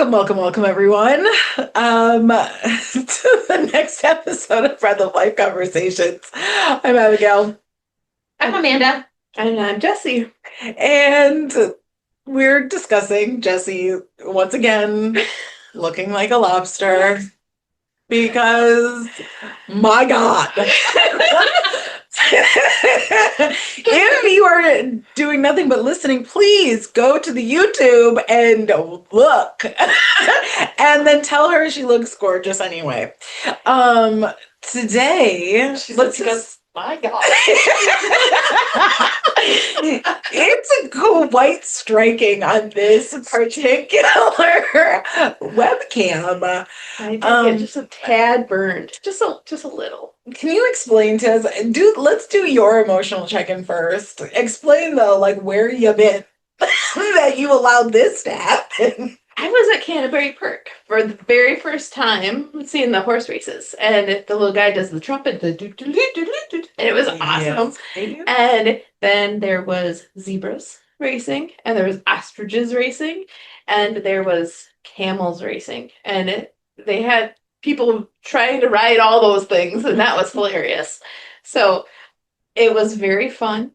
Welcome, everyone, to the next episode of Breath of Life Conversations. I'm Abigail. I'm Amanda. And I'm Jessie. And we're discussing Jessie once again looking like a lobster because, my God. If you are doing nothing but listening, please go to the YouTube and look. And then tell her she looks gorgeous anyway. Today, let's just... My God. It's quite striking on this particular webcam. I did get just a tad burned. Just a little. Can you explain to us? Let's do your emotional check-in first. Explain though, like where you been that you allowed this to happen. I was at Canterbury Park for the very first time seeing the horse races, and the little guy does the trumpet, and it was awesome. Yes. And then there was zebras racing, and there was ostriches racing, and there was camels racing, and they had people trying to ride all those things, and that was hilarious. So it was very fun.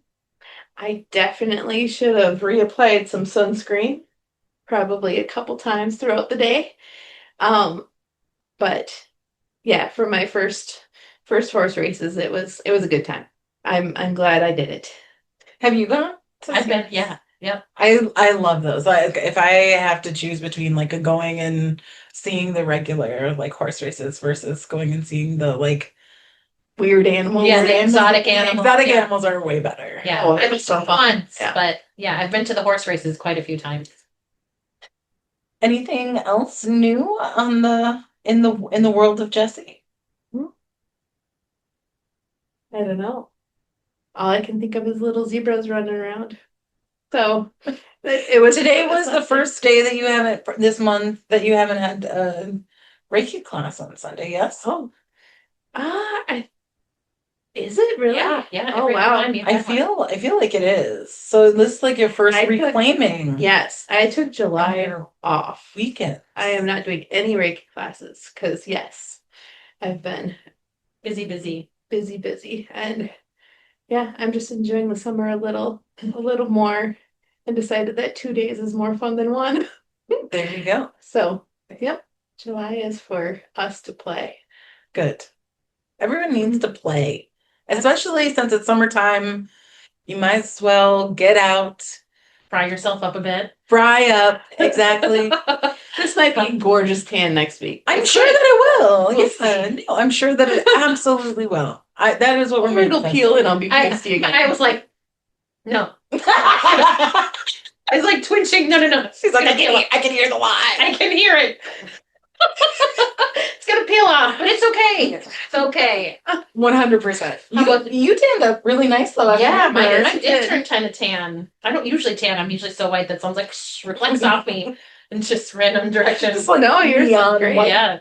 I definitely should have reapplied some sunscreen, probably a couple times throughout the day. But yeah, for my first horse races, it was a good time. I'm glad I did it. Have you gone? I've been, yeah. Yep. I love those. Like if I have to choose between like going and seeing the regular like horse races versus going and seeing the like weird animals. Yeah, the exotic animals. Exotic yeah. animals are way better. Yeah, Oh, I've been so fun. once, Yeah. but yeah, I've been to the horse races quite a few times. Anything else new on in the world of Jessie? I don't know. All I can think of is little zebras running around. So it was Today was the first day that you haven't this month that you haven't had a Reiki class on Sunday. Yes. Oh, is it really? Yeah. Oh, every wow. time you I have one. feel like it is. So this is like your first I took- reclaiming Yes, I took July your off. weekend. I am not doing any Reiki classes because yes, I've been busy. busy, and yeah, I'm just enjoying the summer a little more, and decided that 2 days is more fun than one. There you go. So, yep, July is for us to play. Good. Everyone needs to play, especially since it's summertime. You might as well get out, Fry yourself up a bit. fry up. Exactly. This might be gorgeous tan next week. I'm sure that it will. We'll Yes, see. no, I'm sure that it absolutely will. That is what we're Or it'll manifesting. peel and I'll be pasty again. I was like, no. I was like twitching. No. She's like, It's gonna I can hear the lie. I can hear it. It's gonna peel off, but it's okay. It's okay. 100%. You tanned up really nice though. I Yeah, remember. I did turn kind of tan. I don't usually tan. I'm usually so white that sounds like reflects off me in just random directions. Just like No, you're neon great. white. Yeah.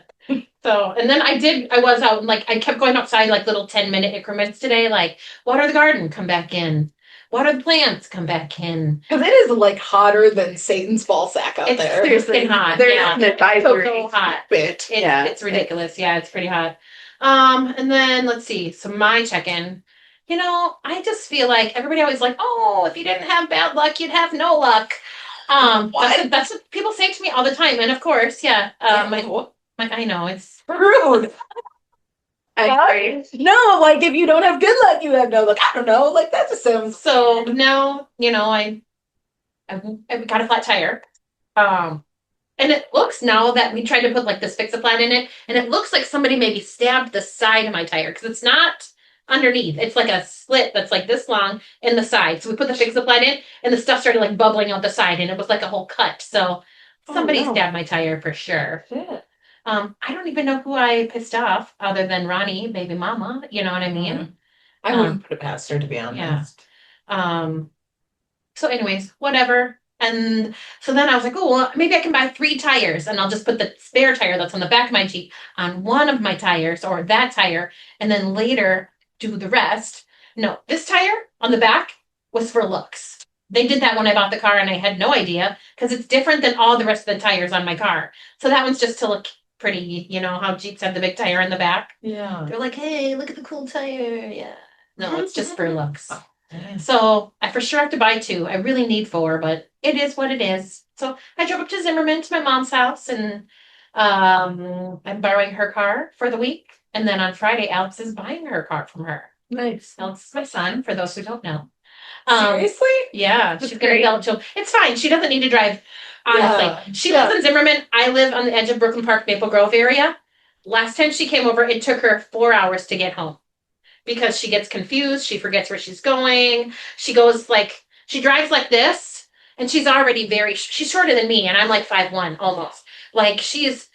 So, and then I was out and like I kept going outside like little 10-minute increments today, like water the garden, come back in. Water the plants, come back in. Because it is like hotter than Satan's ball sack out It's there. seriously hot. There's Yeah. an advisory So hot. Bit. It's ridiculous. Yeah, it's pretty hot. And then let's see. So my check-in. I just feel like everybody always like, oh, if you didn't have bad luck, you'd have no luck. That's what people say to me all the time. And of course, yeah. I know it's Rude. I agree. No, like if you don't have good luck, you have no luck. I don't know. Like that just sounds so now, I got a flat tire. And it looks now that we tried to put like this fix-a-flat in it, and it looks like somebody maybe stabbed the side of my tire because it's not underneath. It's like a slit that's like this long in the side. So we put the fix-a-flat in, and the stuff started like bubbling out the side, and it was like a whole cut. So somebody no. stabbed my tire for sure. shit. I don't even know who I pissed off other than Ronnie, baby mama. You know what I mean? I wouldn't put it past her to be honest. So anyways, whatever. And so then I was like, oh, well, maybe I can buy 3 tires and I'll just put the spare tire that's on the back of my Jeep on one of my tires or that tire, and then later do the rest. No, this tire on the back was for looks. they did that when I bought the car and I had no idea because it's different than all the rest of the tires on my car. So that one's just to look pretty, you know, how Jeeps have the big tire in the back. Yeah. They're like, hey, look at the cool tire. Yeah. No, it's just for looks. Dang. So I for sure have to buy 2. I really need 4, but it is what it is. So I drove up to Zimmerman to my mom's house and I'm borrowing her car for the week. And then on Friday, Alex is buying her car from her. Nice. Alex is my son, for those who don't know. Seriously? Yeah, That's she's gonna great. sell it to him. It's fine. She doesn't need to drive. Honestly, Yeah. she lives in Zimmerman. I live on the edge of Brooklyn Park, Maple Grove area. Last time she came over, it took her 4 hours to get home because she gets confused. She forgets where she's going. She drives like this, and she's already she's shorter than me, and I'm like 5'1" almost. Like she's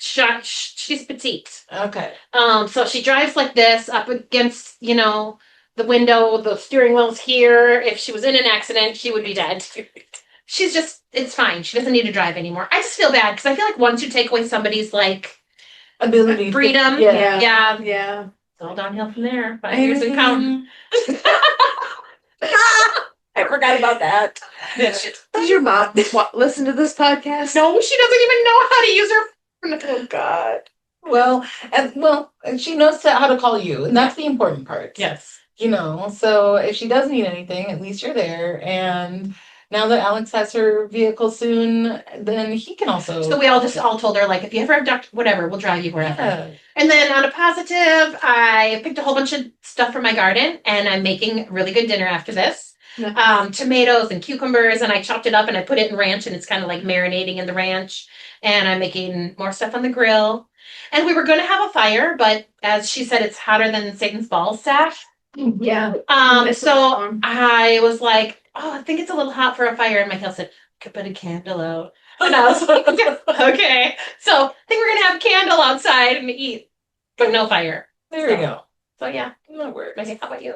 petite. Okay. So she drives like this up against, you know, the window, the steering wheel's here. If she was in an accident, she would be dead. It's fine. She doesn't need to drive anymore. I just feel bad because I feel like once you take away somebody's like Ability. freedom, Yeah. yeah, Yeah. it's all downhill from there. 5 years and counting. I forgot about that. Does your mom listen to this podcast? No, she doesn't even know how to use her. Oh God. And she knows how to call you, and that's the important part. Yes. You know, so if she does need anything, at least you're there. And now that Alex has her vehicle soon, then he can also. So we all told her, like, if you ever have doctor, whatever, we'll drive you wherever. Yeah. And then on a positive, I picked a whole bunch of stuff from my garden, and I'm making really good dinner after this. Tomatoes and cucumbers, and I chopped it up and I put it in ranch, and it's kind of like marinating in the ranch. And I'm making more stuff on the grill. And we were going to have a fire, but as she said, it's hotter than Satan's balls sack. Yeah. So I was like, oh, I think it's a little hot for a fire. And Michael said, could put a candle out. And I was like, okay. So I think we're going to have a candle outside and eat, but no fire. There you go. So yeah. That works. Okay, how about you?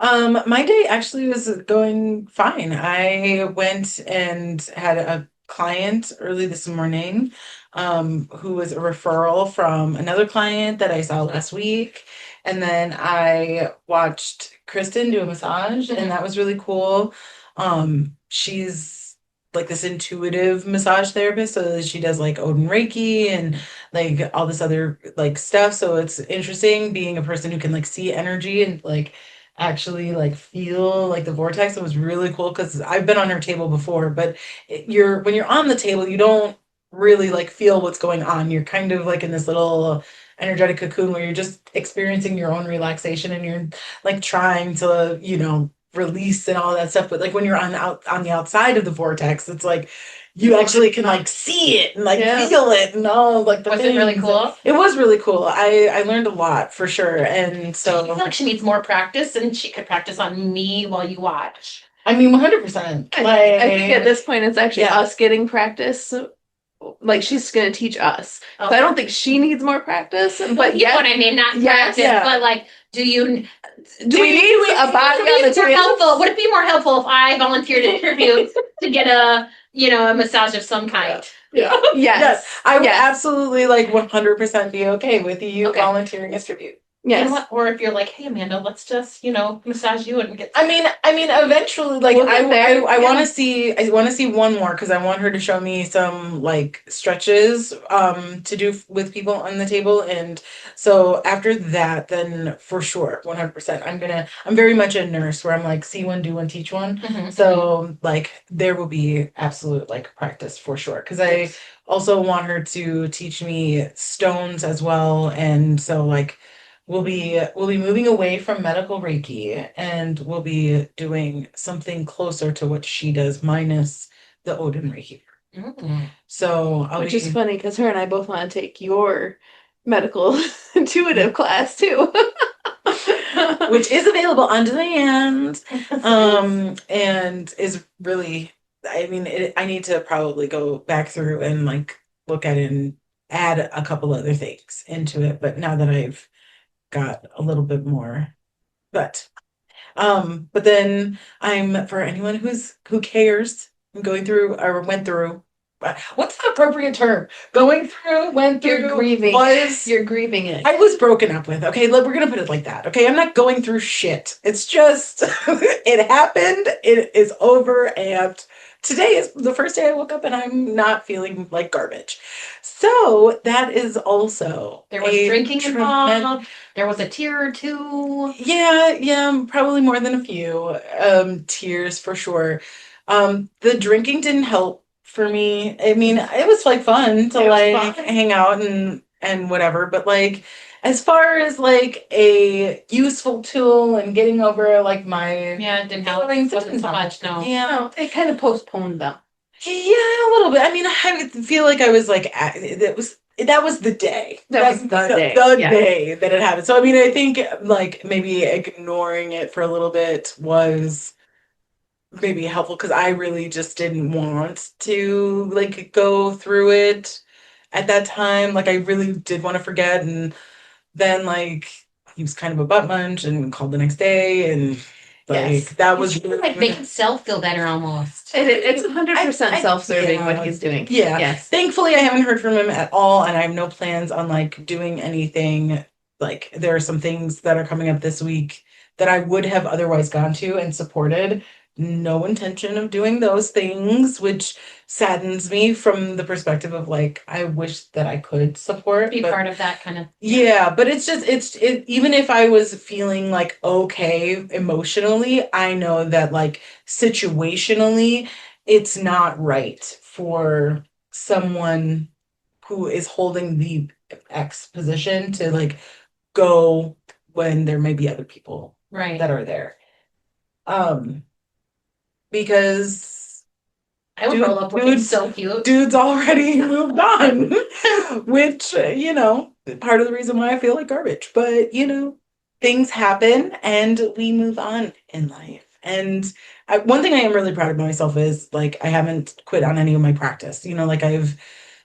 My day actually was going fine. I went and had a client early this morning, who was a referral from another client that I saw last week. And then I watched Kristen do a massage, and that was really cool. She's like this intuitive massage therapist, so she does like Odin Reiki and like all this other like stuff. So it's interesting being a person who can like see energy and like actually like feel like the vortex. It was really cool because I've been on her table before, but when you're on the table, you don't really like feel what's going on. You're kind of like in this little energetic cocoon where you're just experiencing your own relaxation and you're like trying to, you know, release and all that stuff. But like when you're on the outside of the vortex, it's like you actually can like see it and like feel it and all like the Was things. it really cool? It was really cool. I learned a lot for sure. And so I feel like she needs more practice, and she could practice on me while you watch. I mean 100%. I think at this point it's actually Yeah. us getting practice. Like she's going to teach us. So I don't think she needs more practice, but You know what I mean? Not practice, but like, do we need a body on the table? Helpful? Would it be more helpful if I volunteered to contribute to get a massage of some kind? Yeah. Yes. I would absolutely like 100% be okay with you volunteering as tribute. Yes. You know what? Or if you're like, hey Amanda, let's just, massage you and get I mean eventually like We'll get there. I want to see one more because I want her to show me some like stretches to do with people on the table, and so after that then for sure 100% I'm very much a nurse where I'm like see one, do one, teach one. Mhm. So like there will be absolute like practice for sure because I also want her to teach me stones as well, and so like we'll be moving away from medical Reiki and we'll be doing something closer to what she does minus the Odin Reiki. Mhm. So Which is funny because her and I both want to take your medical intuitive class too. which is available on demand, and is really, I mean, I need to probably go back through and like look at it and add a couple other things into it. But now that I've got a little bit more, but then I'm, for anyone who cares, I'm going through or went through what's the appropriate term? Going through, went through, You're grieving. was, You're grieving it. I was broken up with. Okay, look, we're gonna put it like that. Okay, I'm not going through shit. It's just it happened. It is over, and today is the first day I woke up and I'm not feeling like garbage. So that is also There was a drinking tremendous. involved. There was a tear or two. Yeah, probably more than a few tears for sure. The drinking didn't help for me. I mean, it was like fun to It was like fun. hang out and whatever, but like as far as like a useful tool and getting over like my Yeah, it didn't help. feelings, It wasn't so much, no. Yeah. No, it kind of postponed them. Yeah, a little bit. I mean, I feel like I was like, that was the day. That was the day, The yeah. day that it happened. So I mean, I think like maybe ignoring it for a little bit was maybe helpful because I really just didn't want to like go through it at that time. Like I really did want to forget, and then like he was kind of a butt munch and called the next day, and like Yes. that was It's like make himself feel better almost. It's 100% self-serving yeah. what he's doing. Yeah. Yes. Thankfully, I haven't heard from him at all, and I have no plans on like doing anything. Like, there are some things that are coming up this week that I would have otherwise gone to and supported. No intention of doing those things, which saddens me from the perspective of like, I wish that I could support, Be but part of that kind of. yeah, but it's just even if I was feeling like okay emotionally, I know that like situationally it's not right for someone who is holding the X position to like go when there may be other people Right. that are there. Um because I would roll up with him so cute. dude's already moved on, which, part of the reason why I feel like garbage. But, things happen and we move on in life. And one thing I am really proud of myself is like, I haven't quit on any of my practice. Like I've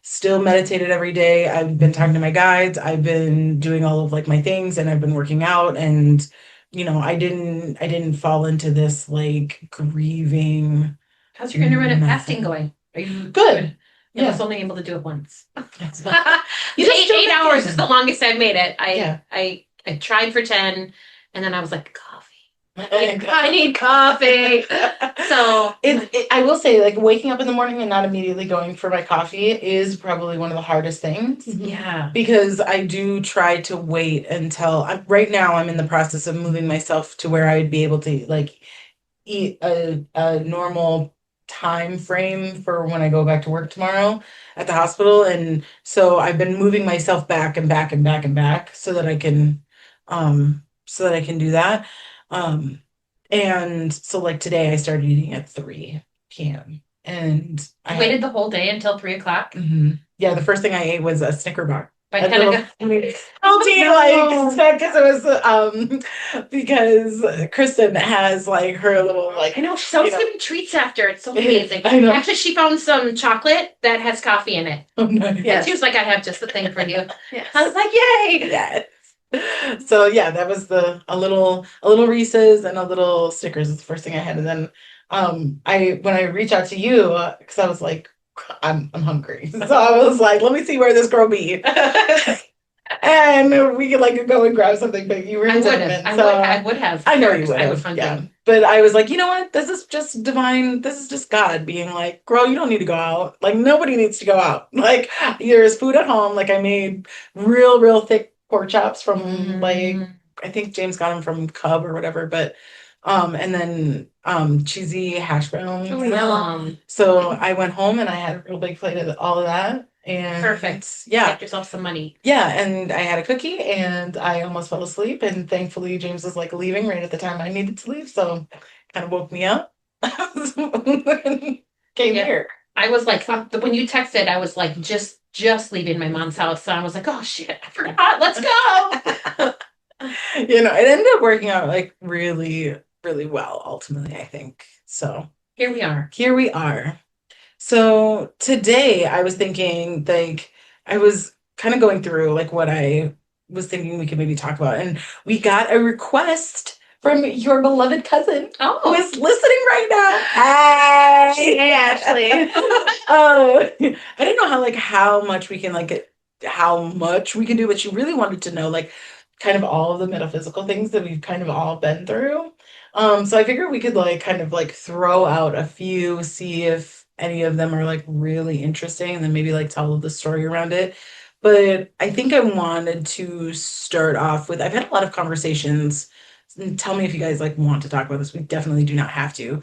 still meditated every day. I've been talking to my guides. I've been doing all of like my things and I've been working out and, I didn't fall into this like grieving. How's your intermittent method. fasting going? Are you Good. I was only able to do it once. You just jump eight back hours in. is the longest I've made it. Yeah. I tried for 10 and then I was like, coffee. I I need coffee. So I will say, like waking up in the morning and not immediately going for my coffee is probably one of the hardest things. yeah. Because I do try to wait until right now I'm in the process of moving myself to where I would be able to like eat a normal time frame for when I go back to work tomorrow at the hospital. And so I've been moving myself back and back and back and back so that I can do that. And so like today I started eating at 3 p.m. and I You waited the whole day until 3:00. Yeah, the first thing I ate was a Snicker bar. By A 10 little- o'clock. Salty, No. like because it was because Kristen has like her little like I know she's always you know. giving me treats after. It's so amazing. I know. Actually, she found some chocolate that has coffee in it. Oh, nice. And Yes. she was like, I have just the thing for you. Yes. I was like, yay! Yes. So yeah, that was a little Reese's and a little Snickers is the first thing I had, and then when I reached out to you because I was like I'm hungry, so I was like, let me see where this girl be, and we could like go and grab something. But you were in Denman, I would have. I know you would I have, was hungry. yeah. But I was like, you know what? This is just divine. This is just God being like, girl, you don't need to go out. Like nobody needs to go out. Like there's food at home. Like I made real thick pork chops from like I think James got them from Cub or whatever. But and then cheesy hash browns. Oh, yeah. So I went home and I had a real big plate of all of that. And Perfect. yeah. Get yourself some money. Yeah, and I had a cookie and I almost fell asleep. And thankfully, James was like leaving right at the time I needed to leave. So kind of woke me up. Came Yeah. here. I was like, when you texted, I was like, just leaving my mom's house. So I was like, oh shit, I forgot. Let's go. It ended up working out like really, really well, ultimately, I think. So Here we are. here we are. So today I was thinking, like, I was kind of going through like what I was thinking we could maybe talk about. And we got a request from your beloved cousin who Oh, is listening right now. Hey, Hey, Ashley. I didn't know how much we can how much we can do, but she really wanted to know kind of all of the metaphysical things that we've kind of all been through. So I figured we could kind of throw out a few, see if any of them are really interesting, and then maybe tell the story around it. But I think I wanted to start off with I've had a lot of conversations. And tell me if you guys want to talk about this. We definitely do not have to.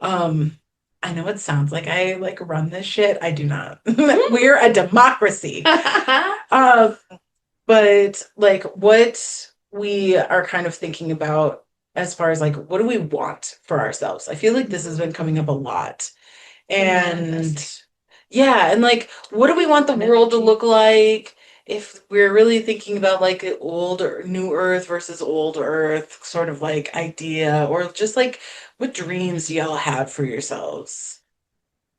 Um, I know it sounds like I run this shit. I do not. We're a democracy. Um, but what we are kind of thinking about as far as what do we want for ourselves? I feel like this has been coming up a lot. And yeah, and what do we want the world to look like? If we're really thinking about an old or new earth versus old earth sort of idea, or just what dreams do y'all have for yourselves?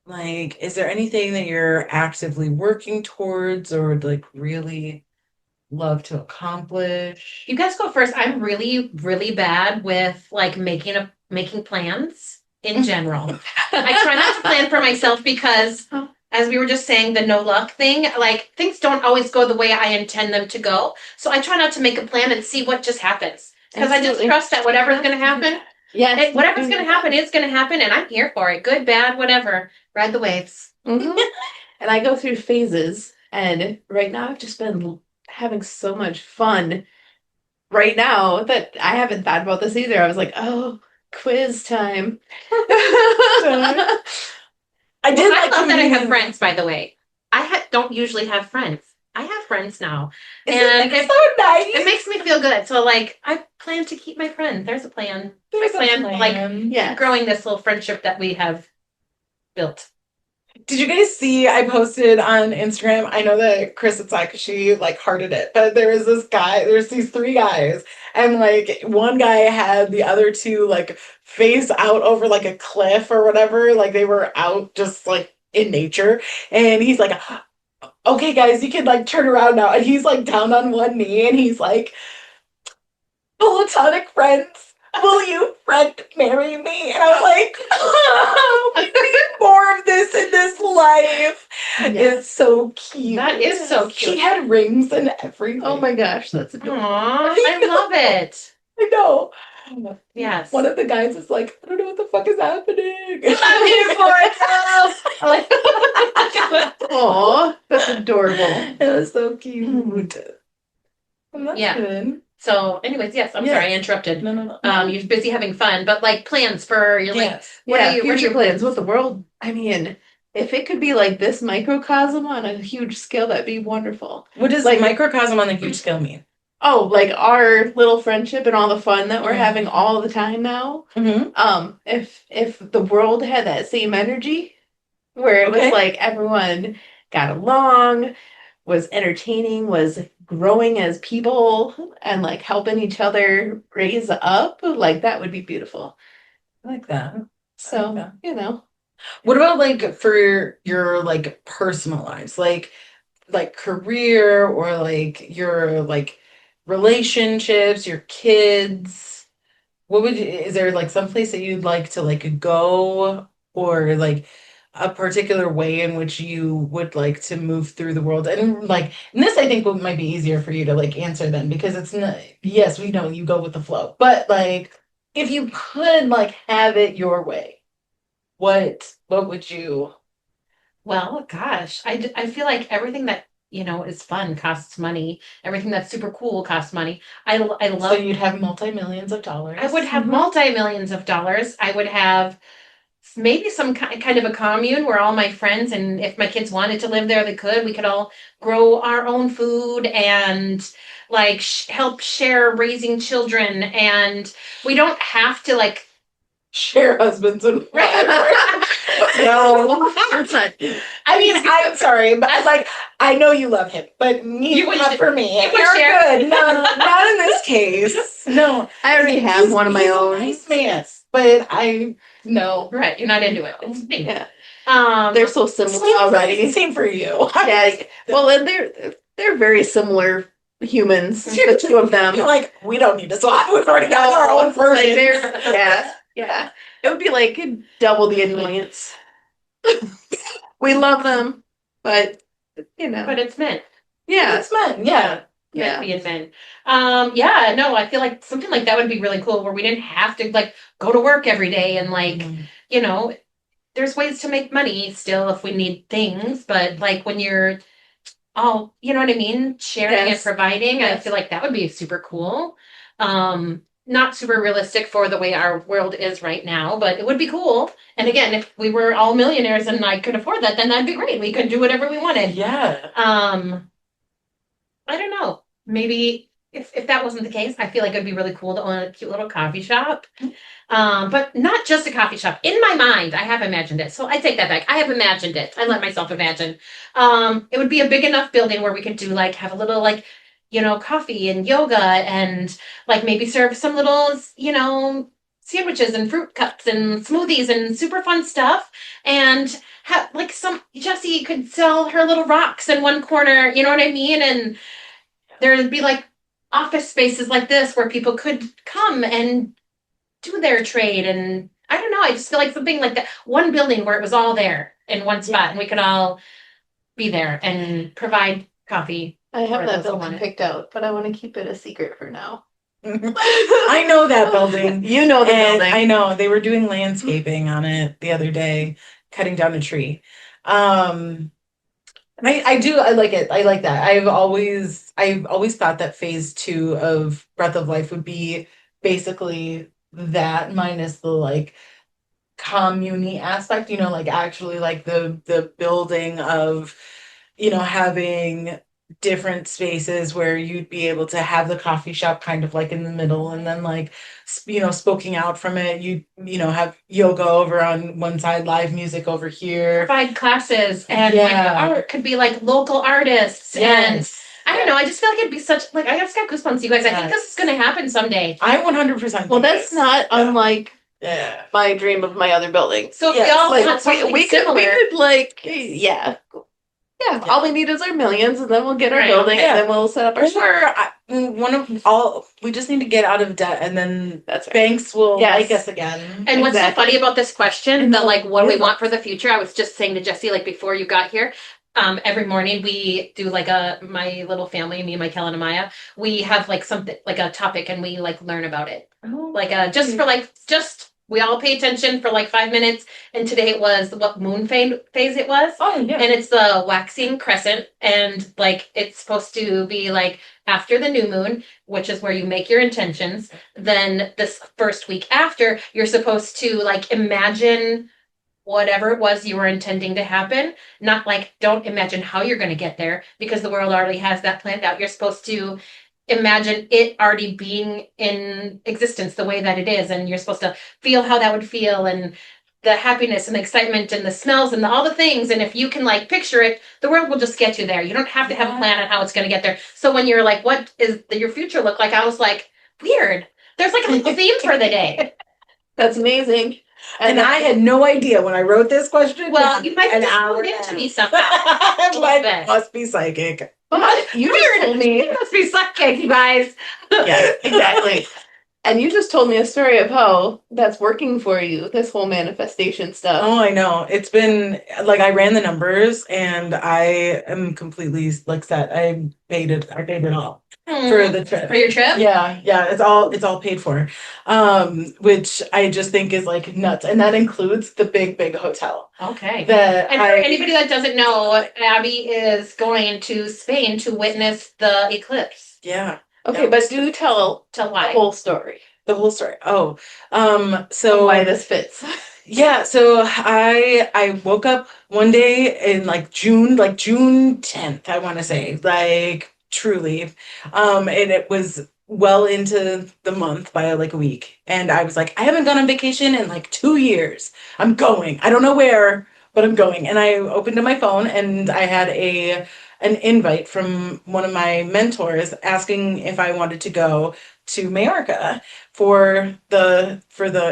Is there anything that you're actively working towards or would really love to accomplish? You guys go first. I'm really, really bad with making plans in general. I try not to plan for myself because, as we were just saying, the no luck thing, things don't always go the way I intend them to go. So I try not to make a plan and see what just happens. Because I just trust that whatever's going to happen, whatever's going to happen is going to happen, and I'm here for it. Good, bad, whatever. Ride the waves. Mm-hmm. And I go through phases, and right now I've just been having so much fun right now that I haven't thought about this either. I was like, oh, quiz time. I did I love that I have friends, by the way. Don't usually have friends. I have friends now. And it's so nice. It makes me feel good. So I plan to keep my friend. There's a plan. There's I plan a plan. keep growing this little friendship that we have built. Did you guys see I posted on Instagram? I know that Chris, it's she hearted it, but there was this guy, there's these three guys, and one guy had the other two face out over a cliff or whatever, they were out just in nature, and he's like, okay guys, you can turn around now, and he's down on one knee, and he's platonic friends, will you friend marry me? And I'm we need more of this in this life. It's so cute. That is so cute. She had rings and everything. Oh my gosh, that's adorable. Aww, I love it. I know. Yes. One of the guys is I don't know what the fuck is happening. I'm here for it. Aw, that's adorable. It was so cute. Well, that's good. So, anyways, yes, I'm sorry I interrupted. No. You're busy having fun, but plans for your what are your plans with the world? I mean, if it could be this microcosm on a huge scale, that'd be wonderful. What does microcosm on a huge scale mean? Oh, our little friendship and all the fun that we're having all the time now. Mm-hmm. If the world had that same energy, where it was everyone got along, was entertaining, was growing as people, and helping each other raise up, that would be beautiful. I like that. So, What about for your personal lives? Career or your relationships, your kids? Is there some place that you'd like to go, or a particular way in which you would like to move through the world? And and this I think might be easier for you to answer then, because it's not, yes, we know you go with the flow, but if you could have it your way, what would you? Well, gosh, I feel like everything that is fun costs money. Everything that's super cool costs money. I love. So you'd have multi-millions of dollars. I would have multi-millions of dollars. I would have maybe some kind of a commune where all my friends, and if my kids wanted to live there, they could. We could all grow our own food and help share raising children, and we don't have to share husbands and wives. No, that's not. I mean, I'm sorry, but I know you love him, but not for me. You're good. No, not in this case. No, I already have one of my own. Nice man, but I no. Right, you're not into it. It's me. Yeah. They're so similar already. Same for you. Yeah. Well, and they're very similar humans. The two of them. We don't need to swap. We've already got our own version. Yeah. It would be double the annoyance. We love them, but you know, But it's meant. yeah, It's men, yeah. Meant being men. Yeah, no, I feel like something like that would be really cool where we didn't have to like go to work every day and like, you know, there's ways to make money still if we need things, but like when you're all, you know what I mean, sharing and Yes. providing, I Yes. feel like that would be super cool. Not super realistic for the way our world is right now, but it would be cool. And again, if we were all millionaires and I could afford that, then that'd be great. We could do whatever we wanted. Yeah. I don't know. Maybe if that wasn't the case, I feel like it'd be really cool to own a cute little coffee shop. But not just a coffee shop. In my mind, I have imagined it. So I take that back. I have imagined it. I let myself imagine. It would be a big enough building where we could do like have a little like, you know, coffee and yoga and like maybe serve some little, you know, sandwiches and fruit cups and smoothies and super fun stuff. And have like some Jessie could sell her little rocks in one corner, you know what I mean? And there'd be like office spaces like this where people could come and do their trade. And I don't know, I just feel like something like that. One building where it was all there in one spot and we could all be there and provide coffee. I have for that those who building want it. picked out, but I want to keep it a secret for now. I know that building. You know the And building. I know they were doing landscaping on it the other day, cutting down a tree. Um, I like it. I like that. I've always thought that phase 2 of Breath of Life would be basically that minus the like commune aspect, like actually like the building of, having different spaces where you'd be able to have the coffee shop kind of like in the middle and then like spoking out from it, have yoga over on one side, live music over here. Provide classes and like the Yeah. art could be like local artists and Yes. I don't know. I just feel like it'd be such like I just got goosebumps, you guys. I think Yes. this is gonna happen someday. I 100% Well, think that's this. not Yeah. unlike Yeah. my dream of my other building. So if Yes, we all Like want something we could similar, like yeah. Yeah, all we need is our millions, and then we'll get our Right. building, Yeah. and then we'll set up our store. We just need to get out of debt and then That's right. banks will Yes. like us again. and what's so Exactly. funny about this question, that like what do we Yeah. want for the future? I was just saying to Jessie like before you got here. Every morning we do like my little family, me and Michael and Amaya, we have like something like a topic and we like learn about it. Like just for like just we all pay attention for like 5 minutes. And today it was what moon phase it was. Oh yeah. And it's the waxing crescent. And like it's supposed to be like after the new moon, which is where you make your intentions. Then this first week after, you're supposed to like imagine whatever it was you were intending to happen. Not like don't imagine how you're going to get there because the world already has that planned out. You're supposed to imagine it already being in existence the way that it is, and you're supposed to feel how that would feel and the happiness and the excitement and the smells and all the things. And if you can like picture it, the world will just get you there. You don't have to have a plan on how it's going to get there. So when you're like, what is your future look like? I was like, weird. There's like a little theme for the day. That's amazing. And I had no idea when I wrote this question. Well, you might an have hour tuned into in. me somehow. I must be psychic. But you just told me. You must be psychic, you guys. Yes, exactly. And you just told me a story of how that's working for you, this whole manifestation stuff. Oh, I know. It's been like I ran the numbers and I am completely like set. I paid it all for the trip. For your trip? Yeah, it's all paid for. Which I just think is like nuts. And that includes the big hotel. Okay. That And for anybody that doesn't know, Abby is going to Spain to witness the eclipse. Yeah. Okay, but do tell Tell the why. whole story. The whole story. Oh. And So why this fits. yeah, so I woke up one day in like June 10th, I want to say, like truly. And it was well into the month by like a week. And I was like, I haven't gone on vacation in like 2 years. I'm going. I don't know where, but I'm going. And I opened up my phone and I had an invite from one of my mentors asking if I wanted to go to Majorca for the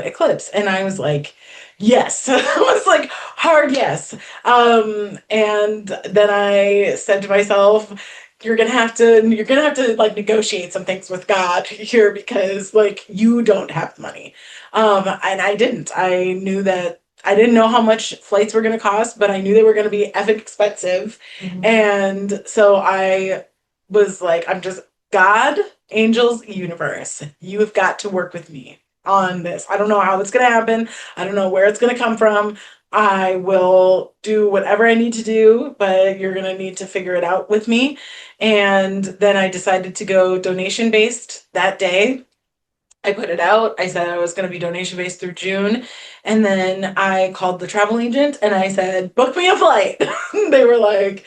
eclipse. And I was like, yes. I was like, hard yes. And then I said to myself, you're gonna have to like negotiate some things with God here because like you don't have the money. And I didn't. I knew that I didn't know how much flights were going to cost, but I knew they were going to be epic expensive. And so I was like, I'm just, God, angels, universe, you have got to work with me on this. I don't know how it's going to happen. I don't know where it's going to come from. I will do whatever I need to do, but you're going to need to figure it out with me. And then I decided to go donation based that day. I put it out. I said I was going to be donation based through June. And then I called the travel agent and I said, book me a flight. They were like,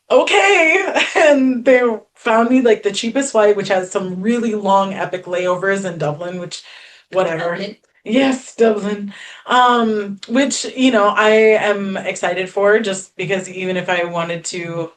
okay. And they found me like the cheapest flight, which has some really long epic layovers in Dublin, which whatever. Dublin. Yes, Dublin. Which, you know, I am excited for, just because even if I wanted to,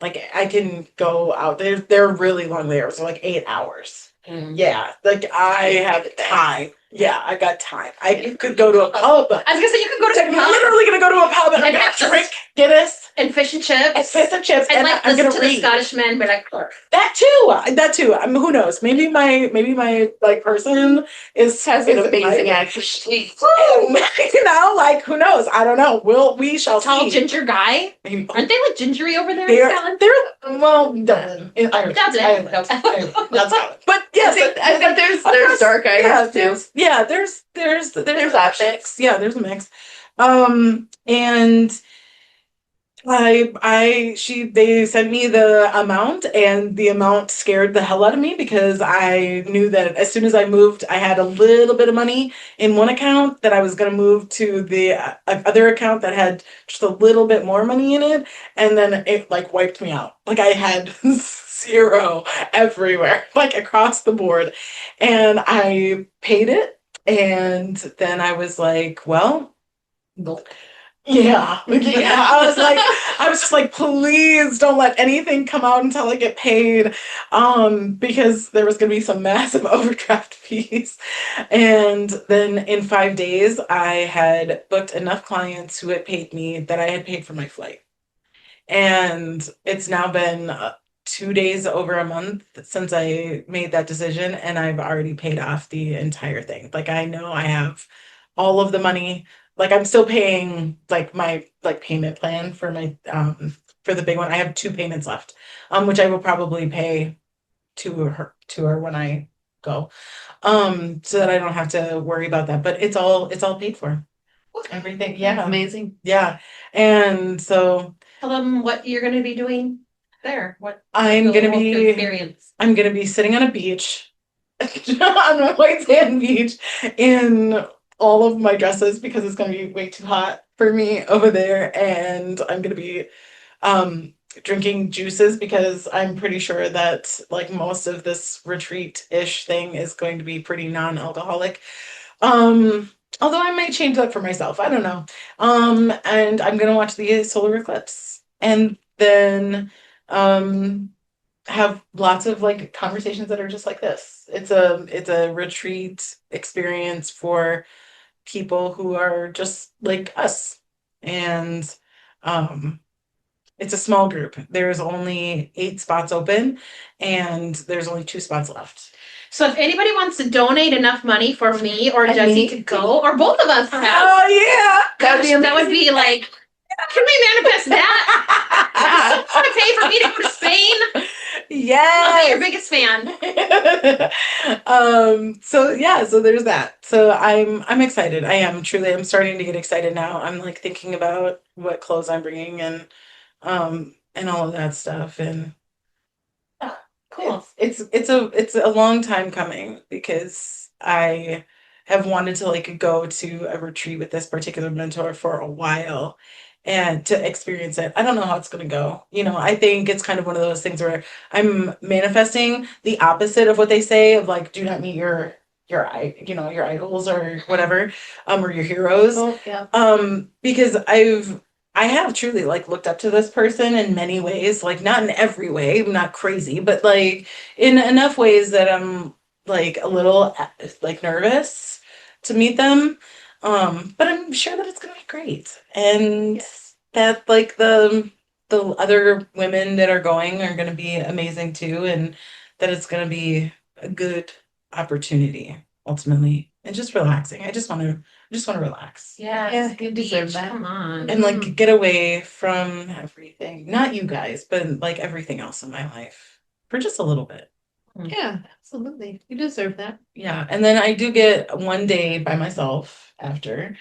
like, I can go out there. They're really long layovers. They're like 8 hours. Yeah, like I have time. Yeah, I got time. I could go to a pub. I was gonna say you could go to I'm literally gonna go to a pub and I'm And gonna have drink Guinness and fish and chips. and fish and chips, And and like I'm listen gonna to the read. Scottish men be like, That too. That too. I mean, who knows? Maybe my like person Has is an amazing my- accent. You know, like who knows? I don't know. We shall tall see. ginger guy. Maybe- Aren't they like gingery over there in They're Scotland? well, Dublin, in Ireland, Dublin. Ireland, No. Ireland, not Scotland. But yes, I think there's course, dark Irish too. yeah, there's a options. mix. Yeah, there's a mix. And they sent me the amount, and the amount scared the hell out of me because I knew that as soon as I moved, I had a little bit of money in one account that I was going to move to the other account that had just a little bit more money in it, and then it like wiped me out. Like I had zero everywhere, like across the board, and I paid it, and then I was like, well. Yeah, yeah. I was just like, please don't let anything come out until I get paid, because there was going to be some massive overdraft fees. And then in 5 days, I had booked enough clients who had paid me that I had paid for my flight. And it's now been 2 days over a month since I made that decision, and I've already paid off the entire thing. Like I know I have all of the money. Like I'm still paying like my like payment plan for the big one. I have 2 payments left, which I will probably pay to her when I go, so that I don't have to worry about that. But it's all paid for. Everything, yeah, Amazing. yeah. And so Tell them what you're gonna be doing there. What I'm you'll gonna hope to be experience. I'm gonna be sitting on a beach, on a white sand beach, in all of my dresses because it's gonna be way too hot for me over there, and I'm gonna be drinking juices because I'm pretty sure that like most of this retreat-ish thing is going to be pretty non-alcoholic. Although I might change that for myself. I don't know. And I'm gonna watch the solar eclipse and then have lots of like conversations that are just like this. It's a retreat experience for people who are just like us. And it's a small group. There's only 8 spots open, and there's only 2 spots left. So if anybody wants to donate enough money for me or And Jesse me. to go, or both of us, perhaps, Oh yeah. that would be like, can we manifest that? Want to pay for me to go to Spain? I'll be your Yes. biggest fan. So yeah, so there's that. So I'm excited. I am truly. I'm starting to get excited now. I'm like thinking about what clothes I'm bringing and all of that stuff. And Cool. it's a long time coming because I have wanted to like go to a retreat with this particular mentor for a while and to experience it. I don't know how it's going to go. You know, I think it's kind of one of those things where I'm manifesting the opposite of what they say of like do not meet your idols or whatever, or your heroes. Oh, yeah. Because I have truly like looked up to this person in many ways, like not in every way, I'm not crazy, but like in enough ways that I'm like a little like nervous to meet them. But I'm sure that it's gonna be great. And that like the other women that are going are gonna be amazing too, and that it's gonna be a good opportunity ultimately and just relaxing. I just want to I just want to relax. Yes, Yeah, good you deserve beach. that. Come on. And like get away from everything. Not you guys, but like everything else in my life for just a little bit. Yeah, absolutely. You deserve that. Yeah. And then I do get one day by myself after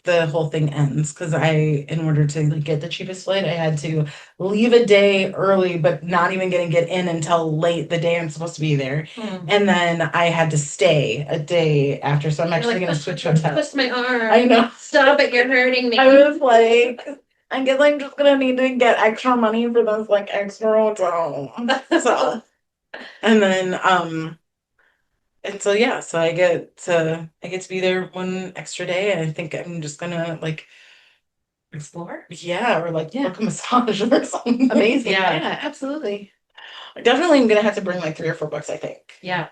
the whole thing ends because in order to like get the cheapest flight, I had to leave a day early, but not even gonna get in until late the day I'm supposed to be there. Hmm. And then I had to stay a day after. So I'm You're actually like, gonna "Oh, switch hotels. twist my arm. I know. Stop it, you're hurting me. I was like, I guess I'm just gonna need to get extra money for this like extra hotel. So and then and so yeah, so I get to be there one extra day and I think I'm just gonna like Explore? yeah, or like Yeah. book a massage or something. Amazing. Yeah. Yeah, absolutely. I definitely am gonna have to bring like 3 or 4 books, I think. Yeah.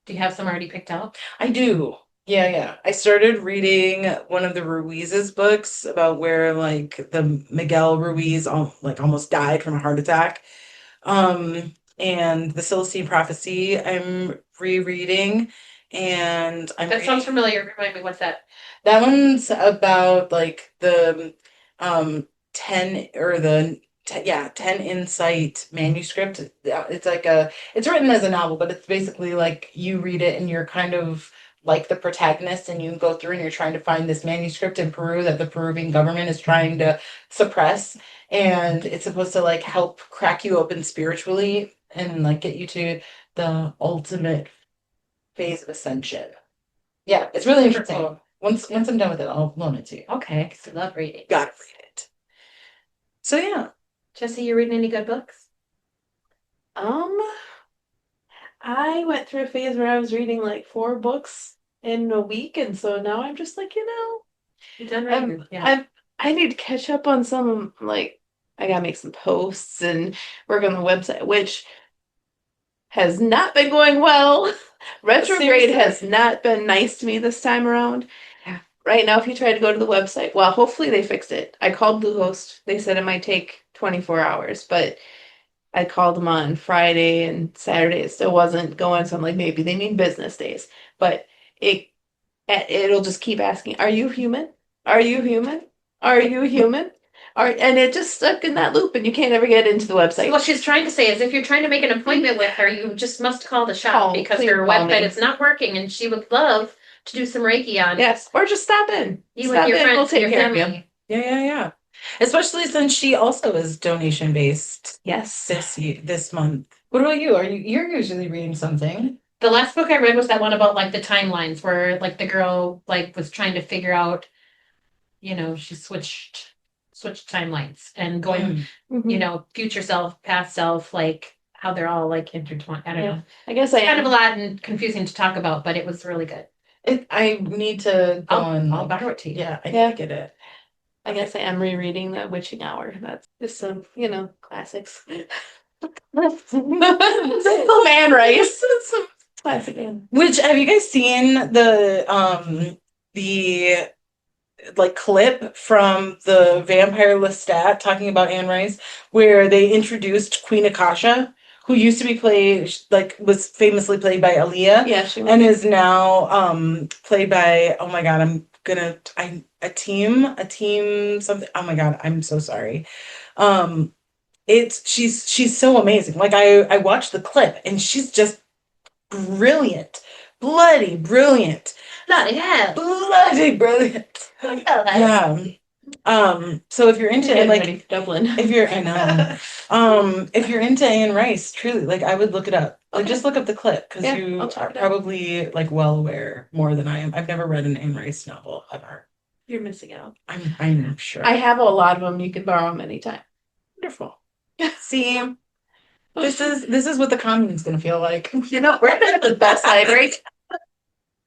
Do you have some already picked out? I do. Yeah, yeah. I started reading one of the Ruiz's books about where like the Miguel Ruiz like almost died from a heart attack. And the Celestine Prophecy I'm rereading, and I'm That sounds reading familiar. Remind me, what's that? that one's about like the 10 or the 10 insight manuscript. It's like it's written as a novel, but it's basically like you read it and you're kind of like the protagonist and you go through and you're trying to find this manuscript in Peru that the Peruvian government is trying to suppress, and it's supposed to like help crack you open spiritually and like get you to the ultimate phase of ascension. Yeah, it's really Super interesting. cool. Once I'm done with it, I'll loan it to you. Okay, I love reading. Gotta read it. So yeah. Jesse, you reading any good books? Um, I went through a phase where I was reading like 4 books in a week, and so now I'm just like, You done I'm, reading? Yeah. I need to catch up on some like I gotta make some posts and work on the website, which has not been going well. Retrograde Seriously. has not been nice to me this time around. Yeah. Right now, if you try to go to the website, well, hopefully they fixed it. I called Bluehost. They said it might take 24 hours, but I called them on Friday and Saturday. It still wasn't going, so I'm like, maybe they mean business days. But it'll just keep asking, "Are you human? Are you human? Are you human?" And it just stuck in that loop, and you can't ever get into the website. What she's trying to say is if you're trying to make an appointment with her, you just must call the shop Call, because please her call website me. is not working and she would love to do some Reiki on Yes, or just stop in. you Stop and your in, friends we'll and take your care of you. family. Yeah, yeah, yeah. Especially since she also is donation based Yes. this month. What about you? You're usually reading something? The last book I read was that one about like the timelines where like the girl like was trying to figure out, she switched timelines and going, Mhm. future self, past self, like how they're all like intertwined. I don't Yeah. know. I guess I It's kind of a am. lot and confusing to talk about, but it was really good. I need to go and I'll borrow it to you. yeah, I need Yeah. to get it. I guess I am rereading The Witching Hour. That's just some, classics. Some Anne Rice. Some classic Anne. Which have you guys seen the like clip from the Vampire Lestat talking about Anne Rice, where they introduced Queen Akasha, who used to be was famously played by Aaliyah, Yeah, she and is now played by, oh my god, a team something. Oh my god, I'm so sorry. She's so amazing. Like I watched the clip and she's just brilliant. Bloody brilliant. Bloody hell. Bloody brilliant. Yeah. So if you're into Getting like ready for Dublin. if you're I know. If you're into Anne Rice, truly, like I would look it up. Like Okay. just look up the clip because Yeah, you I'll check are it out. probably like well aware more than I am. I've never read an Anne Rice novel ever. You're missing out. I'm sure. I have a lot of them. You can borrow them anytime. Wonderful. See, this is what the commune's gonna feel like. We're gonna have the best library.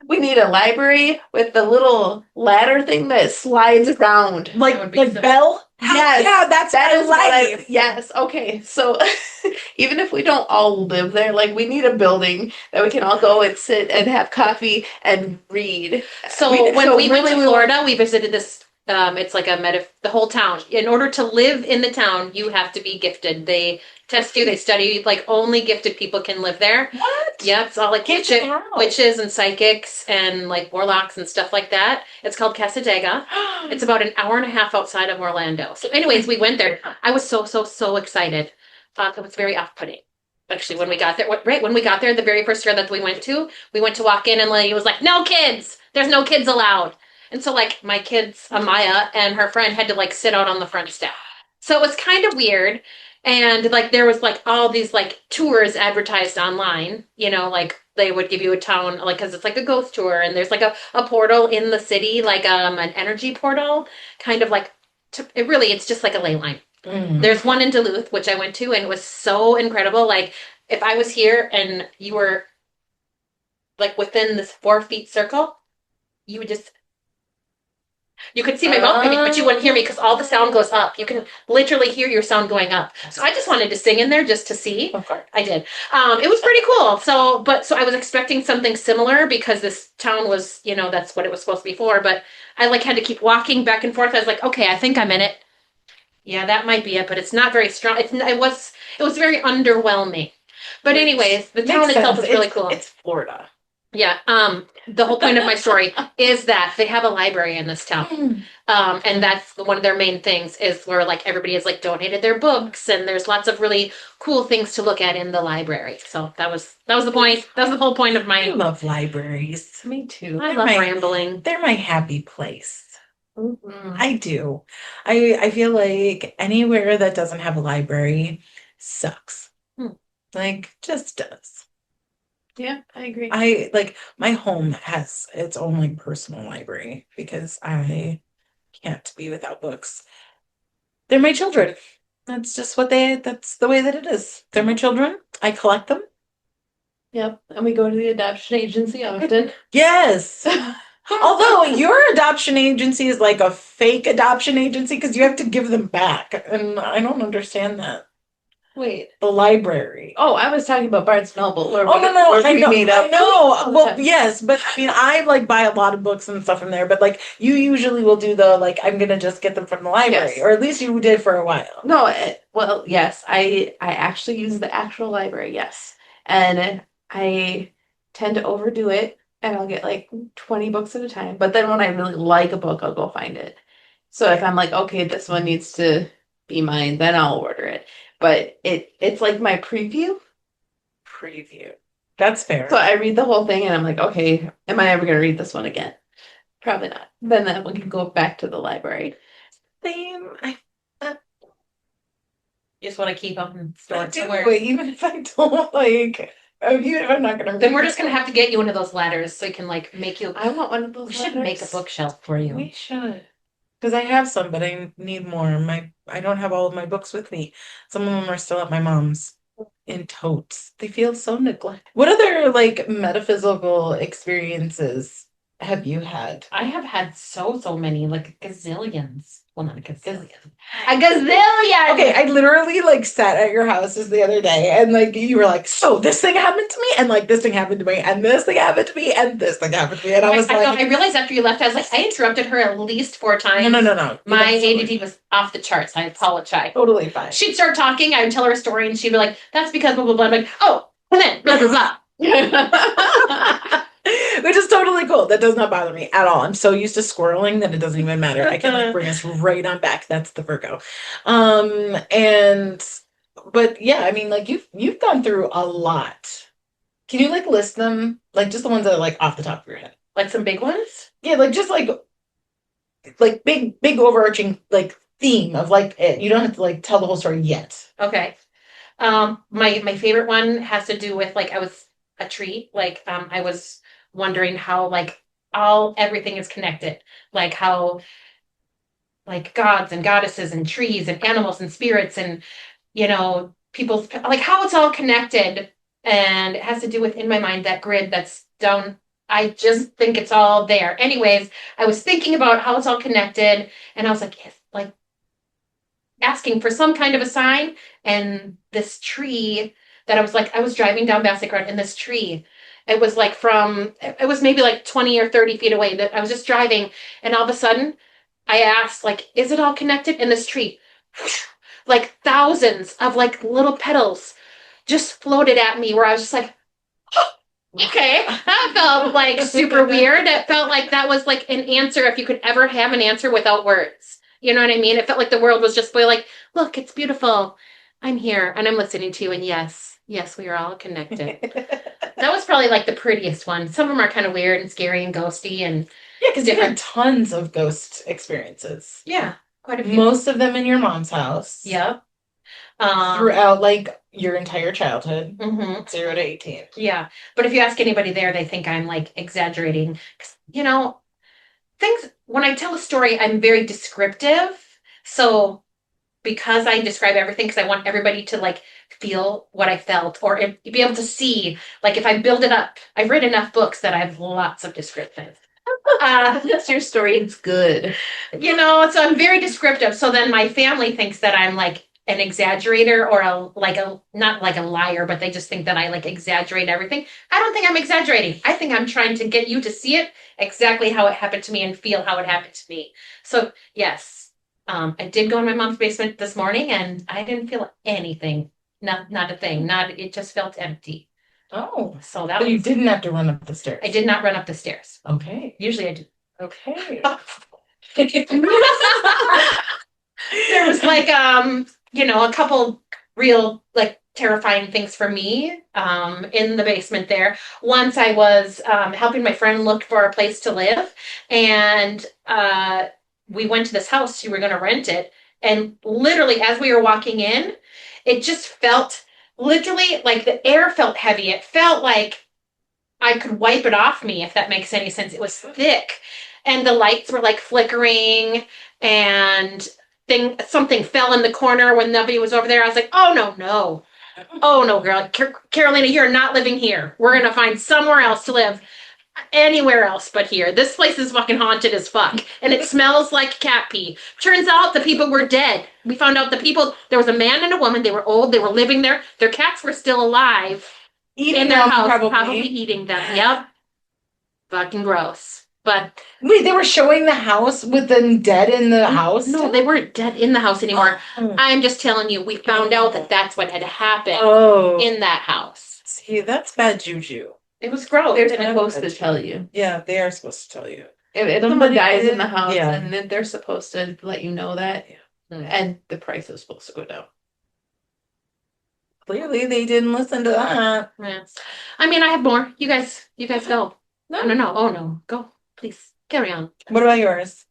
We need a library with the little ladder thing that slides around. Like That would be like so- Belle? Yes. Yeah, that's That is what life. yes. Okay. So even if we don't all live there, like we need a building that we can all go and sit and have coffee and read. So We- when so we went really, to we Florida, we visited this It's like the whole town. In order to live in the town, you have to be gifted. They test you, they study, like only gifted people can live there. What? Yeah, it's all like Gifted how? witches and psychics and like warlocks and stuff like that. It's called Casadega. It's about an hour and a half outside of Orlando. So anyways, we went there. I was so excited. It was very off-putting. Actually, when we got there, right when we got there, the very first fair that we went to walk in and lady was like, no kids. There's no kids allowed. And so like my kids, Amaya and her friend had to like sit out on the front step. So it was kind of weird. And like there was like all these like tours advertised online, like they would give you a town, like, because it's like a ghost tour and there's like a portal in the city, like an energy portal, kind of like, it's just like a ley line. Mm. There's one in Duluth, which I went to, and it was so incredible. Like if I was here and you were like within this 4 feet circle, you would just you could see my mouth moving, but you wouldn't hear me because all the sound goes up. You can literally hear your sound going up. So I just wanted to sing in there just to see. Okay. I did. It was pretty cool. So I was expecting something similar because this town was, that's what it was supposed to be for. But I like had to keep walking back and forth. I was like, okay, I think I'm in it. Yeah, that might be it, but it's not very strong. It was very underwhelming. But anyways, the town itself is really cool. It's Florida. Yeah. The whole point of my story is that they have a library in this town. And that's one of their main things is where like everybody has like donated their books and there's lots of really cool things to look at in the library. So that was the point. That was the whole point of I my love libraries. Me too. I love rambling. They're my happy place. Mhm. I do. I feel like anywhere that doesn't have a library sucks. Like just does. Yeah, I agree. I like my home has its own like personal library because I can't be without books. They're my children. That's the way that it is. They're my children. I collect them. Yep, and we go to the adoption agency often. Yes. Although your adoption agency is like a fake adoption agency because you have to give them back. And I don't understand that. Wait. The library. Oh, I was talking about Barnes Noble. Where Oh, no, where I we know. made up. I know. all the Well, time. yes, but I mean, I like buy a lot of books and stuff from there, but like you usually will do the like, I'm gonna just get them from the library, Yes. or at least you did for a while. No, well, yes, I actually use the actual library, yes. And I tend to overdo it and I'll get like 20 books at a time. But then when I really like a book, I'll go find it. So if I'm like, okay, this one needs to be mine, then I'll order it. But it's like my preview. Preview. That's fair. So I read the whole thing and I'm like, okay, am I ever gonna read this one again? Probably not. Then we can go back to the library. Same. You just want to keep them and I store it do, somewhere. even if I don't like, even if I'm not gonna Then read we're it. just gonna have to get you one of those ladders so we can like make you. I want one of those. We should make a letters. bookshelf for you. We should. Because I have some, but I need more. I don't have all of my books with me. Some of them are still at my mom's in totes. They feel so neglected. What other like metaphysical experiences have you had? I have had so many, like gazillions. Well, not a gazillion. A gazillion! Okay, I literally like sat at your house just the other day and like you were like, so this thing happened to me, and like this thing happened to me, and this thing happened to me, and this thing happened to me. And I was I realized after you left, I was like, I interrupted her at least 4 times. no. My That's totally- ADD was off the charts. I apologize. Totally fine. She'd start talking, I would tell her a story, and she'd be like, that's because blah, blah, blah. I'm like, oh, and then blah, blah, blah. Which is totally cool. That does not bother me at all. I'm so used to squirreling that it doesn't even matter. I can like bring us right on back. That's the Virgo. But yeah, I mean, like you've gone through a lot. Can you like list them? Like just the ones that are like off the top of your head. Like some big ones? Yeah, like just like big overarching theme of like it. You don't have to like tell the whole story yet. Okay. My favorite one has to do with like I was a tree. Like I was wondering how like everything is connected. Like how like gods and goddesses and trees and animals and spirits and people's like how it's all connected. And it has to do with in my mind that grid that's down. I just think it's all there. Anyways, I was thinking about how it's all connected and I was like, yes, like asking for some kind of a sign, and this tree that I was driving down Bassick Road, and this tree, it was like it was maybe like 20 or 30 feet away, that I was just driving, and all of a sudden I asked, like, is it all connected? And this tree, like thousands of like little petals just floated at me where I was just like, okay, that felt like super weird. It felt like that was like an answer if you could ever have an answer without words. You know what I mean? It felt like the world was just like, look, it's beautiful. I'm here and I'm listening to you. And yes, we are all connected. That was probably like the prettiest one. Some of them are kind of weird and scary and ghosty and Yeah, because you had different. tons of ghost experiences. Yeah, quite a few. Most of them in your mom's house. Yep. Throughout like your entire childhood, Mhm. 0 to 18. Yeah. But if you ask anybody there, they think I'm like exaggerating. 'Cause, you know, things, when I tell a story, I'm very descriptive. So because I describe everything, because I want everybody to like feel what I felt or be able to see, like if I build it up, I've read enough books that I have lots of descriptive. That's your story. It's good. So I'm very descriptive. So then my family thinks that I'm like an exaggerator or not like a liar, but they just think that I like exaggerate everything. I don't think I'm exaggerating. I think I'm trying to get you to see it exactly how it happened to me and feel how it happened to me. So yes, I did go in my mom's basement this morning and I didn't feel anything. Not a thing. Not it just felt empty. Oh, So that but you was didn't have to run up the stairs. I did not run up the stairs. Okay. Usually I do. Okay. There was like a couple real like terrifying things for me in the basement there. Once I was helping my friend look for a place to live, and we went to this house. We were going to rent it, and literally as we were walking in, it just felt literally like the air felt heavy. It felt like I could wipe it off me, if that makes any sense. It was thick, and the lights were like flickering, and something fell in the corner when nobody was over there. I was like, oh no, no, oh no, girl, Carolina, you're not living here. We're gonna find somewhere else to live, anywhere else but here. This place is fucking haunted as fuck, and it smells like cat pee. Turns out the people were dead. We found out the people. There was a man and a woman. They were old. They were living there. Their cats were still alive Eating in their them, house, probably. probably eating them. Yep. Fucking gross. But Wait, they were showing the house with them dead in the house? no, still? they weren't dead in the house anymore. Oh. I'm just telling you, we found out that that's what had happened Oh. in that house. See, that's bad juju. It was gross. They're And supposed to tell you. Yeah, they are supposed to tell you. If someone Somebody dies did- in the house, yeah. and then they're supposed to let you know that, and the price is supposed to go down. Clearly, they didn't listen to that. yeah. I mean, I have more. You guys go. No. No. Oh no. Go. Please. Carry on. What about yours?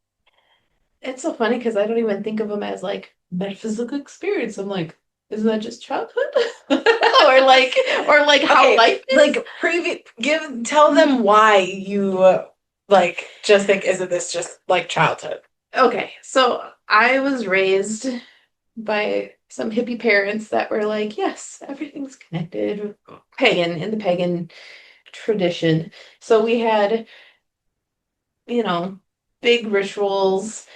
It's so funny because I don't even think of them as like metaphysical experience. I'm like, isn't that just childhood? or like how Okay, life is? like tell them why you like just think isn't this just like childhood? Okay, so I was raised by some hippie parents that were like, yes, everything's connected, pagan, in the pagan tradition. So we had, big rituals.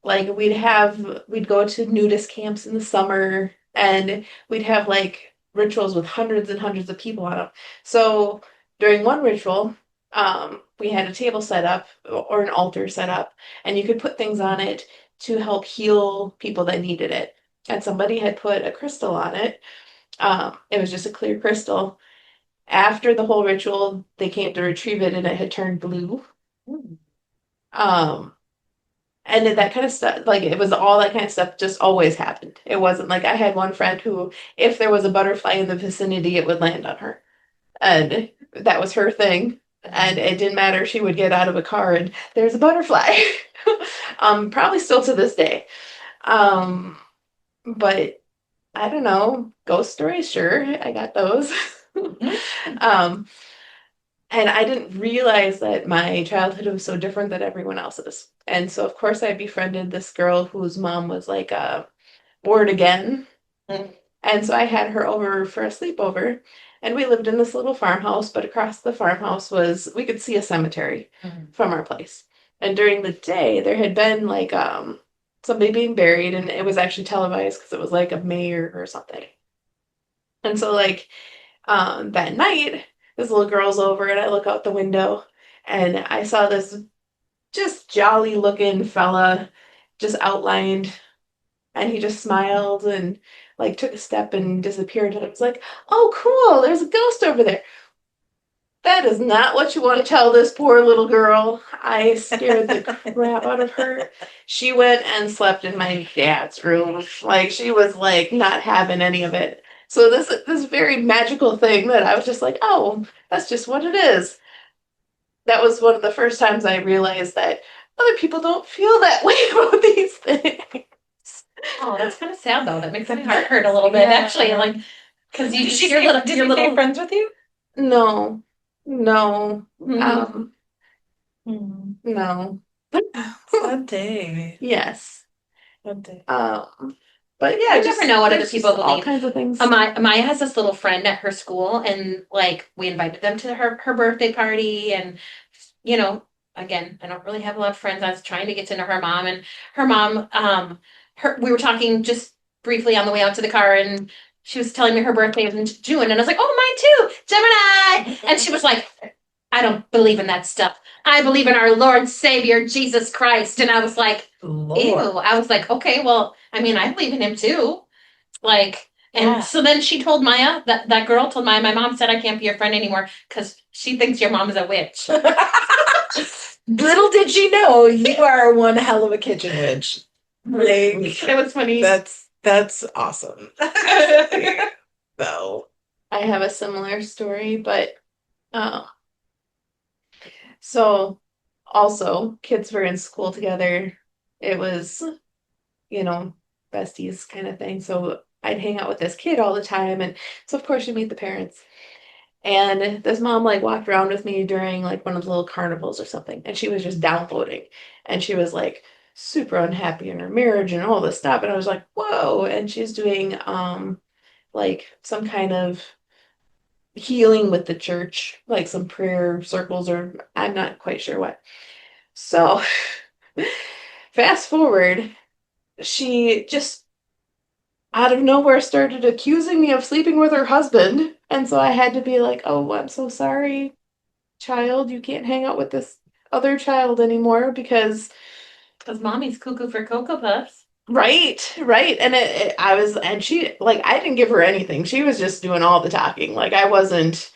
Like we'd go to nudist camps in the summer and we'd have like rituals with hundreds and hundreds of people on them. So during one ritual, we had a table set up or an altar set up, and you could put things on it to help heal people that needed it. And somebody had put a crystal on it. It was just a clear crystal. After the whole ritual, they came to retrieve it and it had turned blue. Um, and that kind of stuff, like it was all that kind of stuff just always happened. It wasn't like I had one friend who, if there was a butterfly in the vicinity, it would land on her. And that was her thing. And it didn't matter. She would get out of a car and there's a butterfly. Probably still to this day. But I don't know. Ghost stories, sure. I got those. um, and I didn't realize that my childhood was so different than everyone else's. And so, of course, I befriended this girl whose mom was like a word again. And so I had her over for a sleepover. And we lived in this little farmhouse, but across the farmhouse we could see a cemetery from our place. And during the day, there had been like somebody being buried, and it was actually televised because it was like a mayor or something. And so, like, that night, this little girl's over, and I look out the window, and I saw this just jolly looking fella, just outlined, and he just smiled and like took a step and disappeared. And I was like, oh, cool, there's a ghost over there. That is not what you want to tell this poor little girl. I scared the crap out of her. She went and slept in my dad's room. Like she was like not having any of it. So this very magical thing that I was just like, oh, that's just what it is. That was one of the first times I realized that other people don't feel that way about these things. Oh, that's kind of sad though. That makes my heart hurt a little bit, actually. Like, because you Did just she your stay, little, did your she stay little. friends with you? No, no, Mhm. no. Sad day. Yes. Sad day. But yeah, You never know what other there's people just all believe. kinds of things. Amaya has this little friend at her school, and like we invited them to her birthday party, and you know, again, I don't really have a lot of friends. I was trying to get to know her mom, and her mom, we were talking just briefly on the way out to the car, and she was telling me her birthday was in June, and I was like, oh, mine too, Gemini, and she was like, I don't believe in that stuff. I believe in our Lord Savior Jesus Christ, and I was like, ew. Lord. I was like, okay, well, I mean, I believe in him too. Like, Yeah. and so then she told Maya, that girl told Maya, my mom said I can't be your friend anymore because she thinks your mom is a witch. Little did she know you are one hell of a kitchen witch. Like, It was funny. that's awesome. Though. I have a similar story, but uh, so also kids were in school together. It was, you know, besties kind of thing. So I'd hang out with this kid all the time, and so of course you meet the parents. And this mom like walked around with me during like one of the little carnivals or something, and she was just downloading, and she was like super unhappy in her marriage and all this stuff. And I was like, whoa! And she's doing like some kind of healing with the church, like some prayer circles, or I'm not quite sure what. So fast forward, she just out of nowhere started accusing me of sleeping with her husband. And so I had to be like, oh, I'm so sorry, child. You can't hang out with this other child anymore because Because mommy's cuckoo for Cocoa Puffs. right. And I was, and she, like, I didn't give her anything. She was just doing all the talking. Like, I wasn't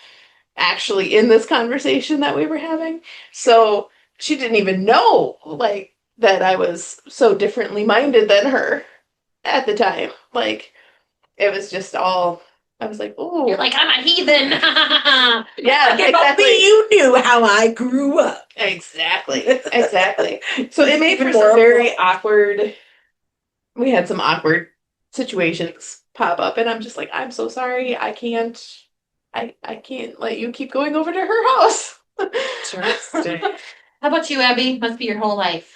actually in this conversation that we were having. So she didn't even know, like, that I was so differently minded than her at the time. Like, it was just all, I was like, oh. You're like, I'm a heathen. Yeah, If only you knew how I grew up. Exactly. So it made for Even some more very awkward, we had some awkward situations pop up, and I'm just like, I'm so sorry. I can't let you keep going over to her house. Interesting. How about you, Abby? Must be your whole life.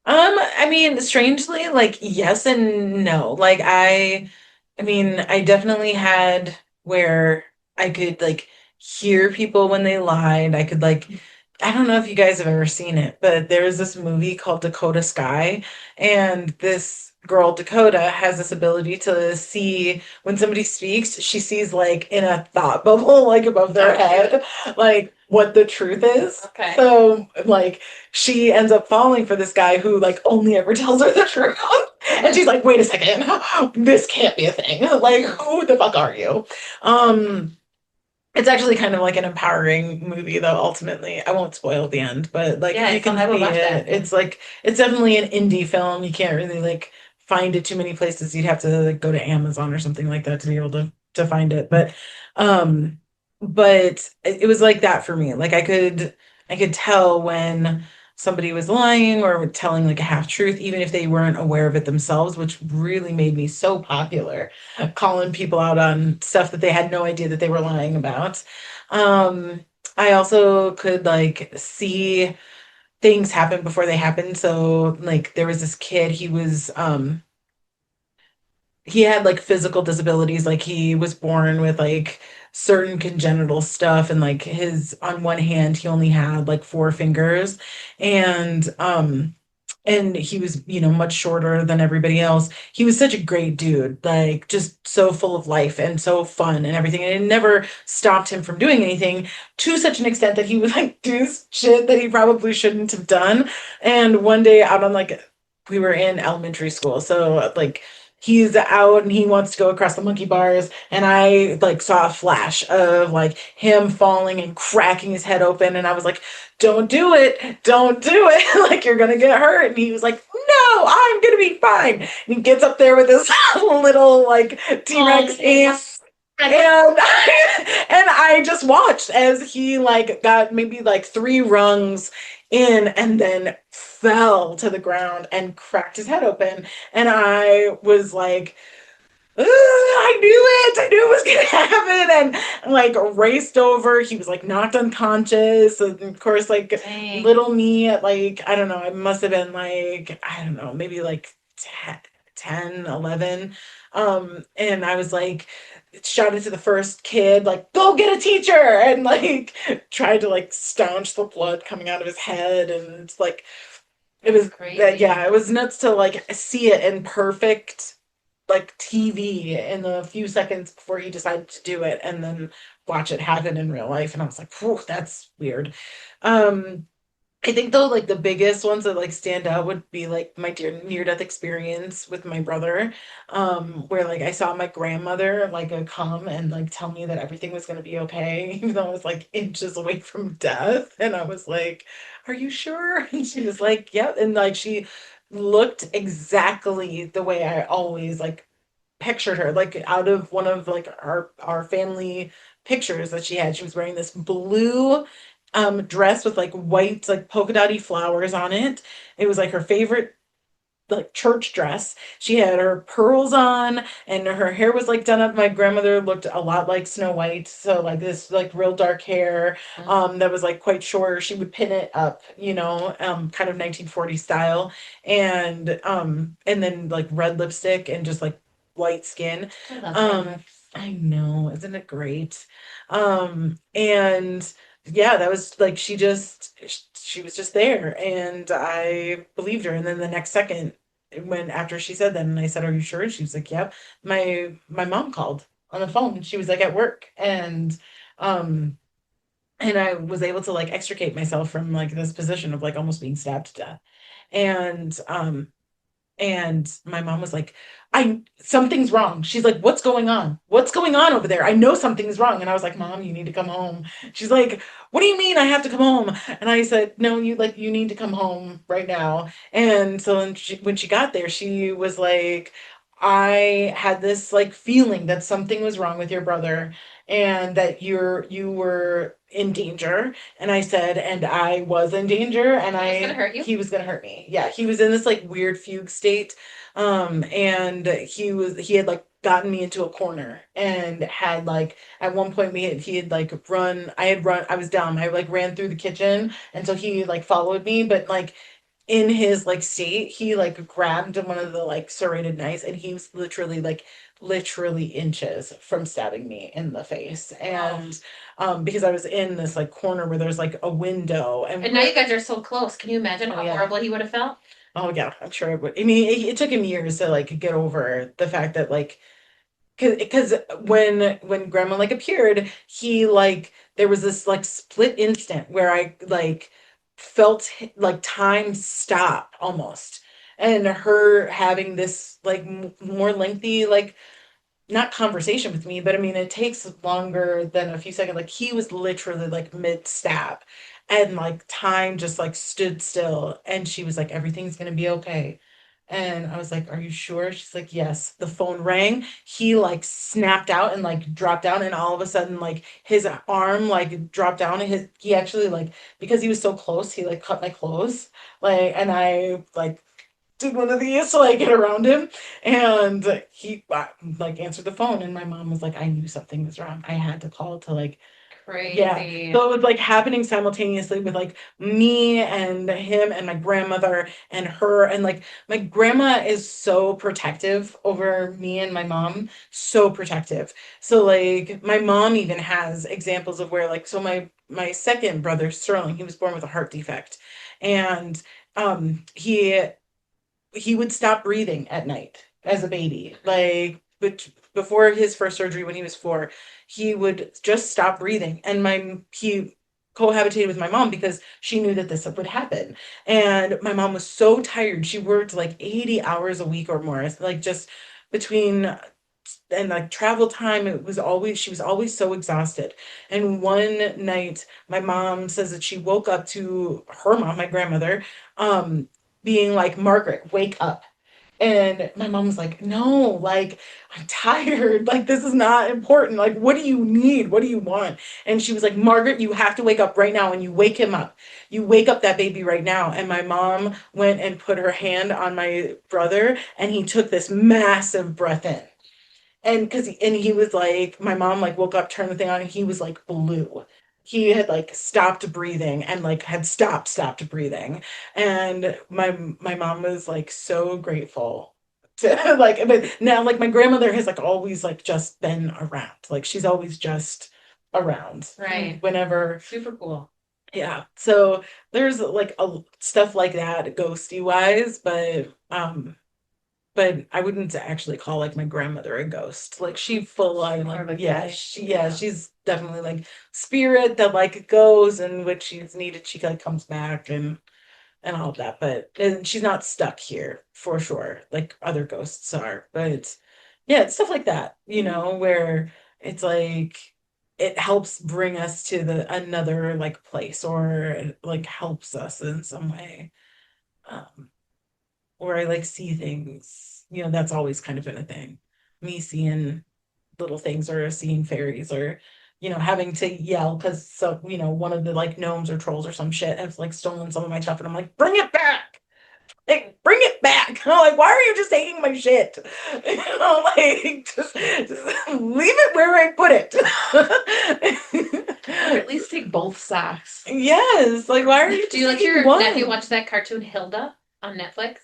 I mean, strangely, like yes and no. Like I mean, I definitely had where I could like hear people when they lied. I could like I don't know if you guys have ever seen it, but there was this movie called Dakota Sky, and this girl Dakota has this ability to see when somebody speaks, she sees like in a thought bubble, like above their head, like what the truth is. Okay. So like she ends up falling for this guy who like only ever tells her the truth. And she's like, wait a second, this can't be a thing. Like, who the fuck are you? Um, it's actually kind of like an empowering movie, though, ultimately. I won't spoil the end, but like Yeah, you can I will see watch it. that. It's like it's definitely an indie film. You can't really like find it too many places. You'd have to like go to Amazon or something like that to be able to find it. Um but it was like that for me. Like I could tell when somebody was lying or telling like a half truth, even if they weren't aware of it themselves, which really made me so popular, calling people out on stuff that they had no idea that they were lying about. Um, I also could like see things happen before they happened. So like there was this kid, he had like physical disabilities, like he was born with like certain congenital stuff, and like his on one hand he only had like four fingers, and he was, much shorter than everybody else. He was such a great dude, like just so full of life and so fun and everything. And it never stopped him from doing anything to such an extent that he would like do shit that he probably shouldn't have done. And one day out on like we were in elementary school. So like he's out and he wants to go across the monkey bars, and I like saw a flash of like him falling and cracking his head open, and I was like, don't do it, don't do it. Like you're gonna get hurt. And he was like, no, I'm gonna be fine. And he gets up there with his little like T-Rex hands, and and I just watched as he like got maybe like three rungs in and then fell to the ground and cracked his head open. And I was like, "Ugh, I knew it. I knew it was gonna happen." And like raced over. He was like knocked unconscious. And of course, like Dang. little me at like, I don't know, I must have been like, I don't know, maybe like 10, 10, 11. And I was like, shouted to the first kid, like, go get a teacher, and like tried to like staunch the blood coming out of his head. And it's like, it That's was that, crazy. yeah, it was nuts to like see it in perfect like TV in the few seconds before he decided to do it, and then watch it happen in real life. And I was like, whew, that's weird. Um, I think though, like the biggest ones that like stand out would be like my near death experience with my brother, where like I saw my grandmother like come and like tell me that everything was gonna be okay, even though I was like inches away from death, and I was like, "Are you sure?" And she was like, "Yep," and like she looked exactly the way I always like pictured her, like out of one of like our family pictures that she had. She was wearing this blue dress with like white like polka dotty flowers on it. It was like her favorite like church dress. She had her pearls on and her hair was like done up. My grandmother looked a lot like Snow White, so like this like real dark hair that was like quite short. She would pin it up, kind of 1940s style, and then like red lipstick and just like white skin. I love Um grandmas. I know, isn't it great? And yeah, that was like she was just there, and I believed her. And then the next second, when after she said that, and I said, "Are you sure?" And she was like, "Yep." My mom called on the phone. She was like at work, um and I was able to like extricate myself from like this position of like almost being stabbed to death. And my mom was like, I something's wrong. She's like, what's going on? What's going on over there? I know something's wrong. And I was like, Mom, you need to come home. She's like, what do you mean I have to come home? And I said, no, you need to come home right now. And so when she got there, she was like, I had this like feeling that something was wrong with your brother, and that you were in danger. And I said, and I was in danger, and He was gonna I hurt you. he was gonna hurt me. Yeah, he was in this like weird fugue state. And he had like gotten me into a corner, and had like at one point he had like run, I was dumb. I like ran through the kitchen, and so he like followed me, but like in his like state, he like grabbed one of the like serrated knives, and he was literally inches from stabbing me in the face. Oh. And because I was in this like corner where there's like a window, and And now you guys are so close. Can you imagine oh how yeah, horrible he would have felt? oh yeah, I'm sure it would. I mean, it took him years to like get over the fact that like, because when grandma like appeared, he like there was this like split instant where I like felt like time stop almost, and her having this like more lengthy like not conversation with me, but I mean, it takes longer than a few seconds. Like he was literally like mid stab, and like time just like stood still. And she was like, everything's gonna be okay. And I was like, are you sure? She's like, yes. The phone rang. He like snapped out and like dropped down, and all of a sudden, like his arm like dropped down, and he actually like, because he was so close, he like cut my clothes. Like, and I like did one of these to like get around him, and he like answered the phone, and my mom was like, I knew something was wrong. I had to call to like, yeah. Crazy. So it was like happening simultaneously with like me and him and my grandmother and her. And like my grandma is so protective over me and my mom, so protective. So like my mom even has examples of where like, so my second brother Sterling, he was born with a heart defect, and he would stop breathing at night as a baby. Like, but before his first surgery when he was 4, he would just stop breathing. And my he cohabitated with my mom because she knew that this would happen. And my mom was so tired. She worked like 80 hours a week or more. It's like just between and like travel time, it was always she was always so exhausted. And one night my mom says that she woke up to her mom, my grandmother, being like, Margaret, wake up. And my mom was like, no, like, I'm tired. Like, this is not important. Like, what do you need? What do you want? And she was like, Margaret, you have to wake up right now. And you wake him up. You wake up that baby right now. And my mom went and put her hand on my brother, and he took this massive breath in. And he was like, my mom like woke up, turned the thing on, and he was like blue. He had like stopped breathing and like had stopped breathing. And my mom was like so grateful to like, but now like my grandmother has like always like just been around. Like she's always just around. Right. Whenever. Super cool. Yeah. So there's like stuff like that ghosty wise, but I wouldn't actually call like my grandmother a ghost. Like she full on More of like a yeah, guy. she's definitely like spirit that like goes and when she's needed she like comes back and all of that. But and she's not stuck here for sure, like other ghosts are. But yeah, it's stuff like that, where it's like it helps bring us to the another like place or it, like helps us in some way. Um, or I like see things, that's always kind of been a thing. Me seeing little things or seeing fairies or, having to yell because one of the like gnomes or trolls or some shit has like stolen some of my stuff and I'm like, bring it back. Like, bring it back. I'm like, why are you just taking my shit? Like just leave it where I put it. Or at least take both socks. Yes. Like, why are you Do you let taking your one? nephew watch that cartoon Hilda on Netflix?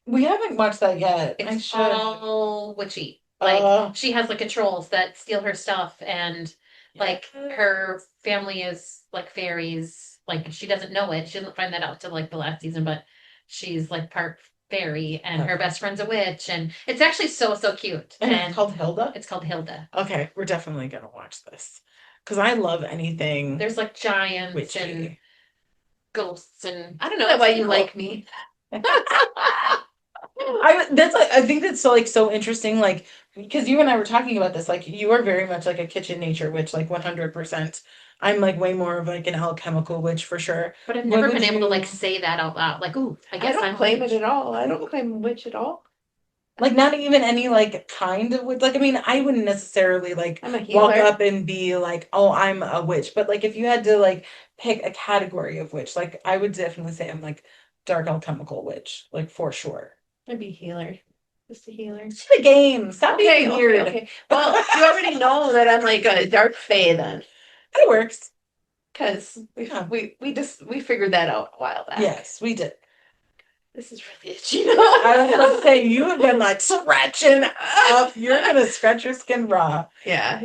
We haven't watched that yet. I It's should. all witchy. Like she has like controls that steal her stuff and like her family is like fairies. Like she doesn't know it. She doesn't find that out till like the last season, but she's like part fairy and her best friend's a witch and it's actually so cute. And it's called Hilda? It's called Hilda. Okay, we're definitely gonna watch this. Because I love anything There's like giants witchy. and ghosts and I don't know. That's why it's you cool. like me. I think that's so like so interesting, like because you and I were talking about this, like you are very much like a kitchen nature witch, like 100%. I'm like way more of like an alchemical witch for sure. But I've What never would been able to you- like say that out loud. Like, ooh, I I guess don't I'm claim witch. it at all. I don't claim witch at all. Like not even any like kind of witch. Like I mean, I wouldn't necessarily like I'm a walk healer. up and be like, oh, I'm a witch. But like if you had to like pick a category of witch, like I would definitely say I'm like dark alchemical witch, like for sure. I'd be a healer. Just a healer. It's the game. Stop being weird. Okay. Well, you already know that I'm like a dark fae then. It works. Because Yeah. we figured that out a while back. Yes, we did. This is really itchy. I was gonna say you have been like scratching up. You're gonna scratch your skin raw. Yeah,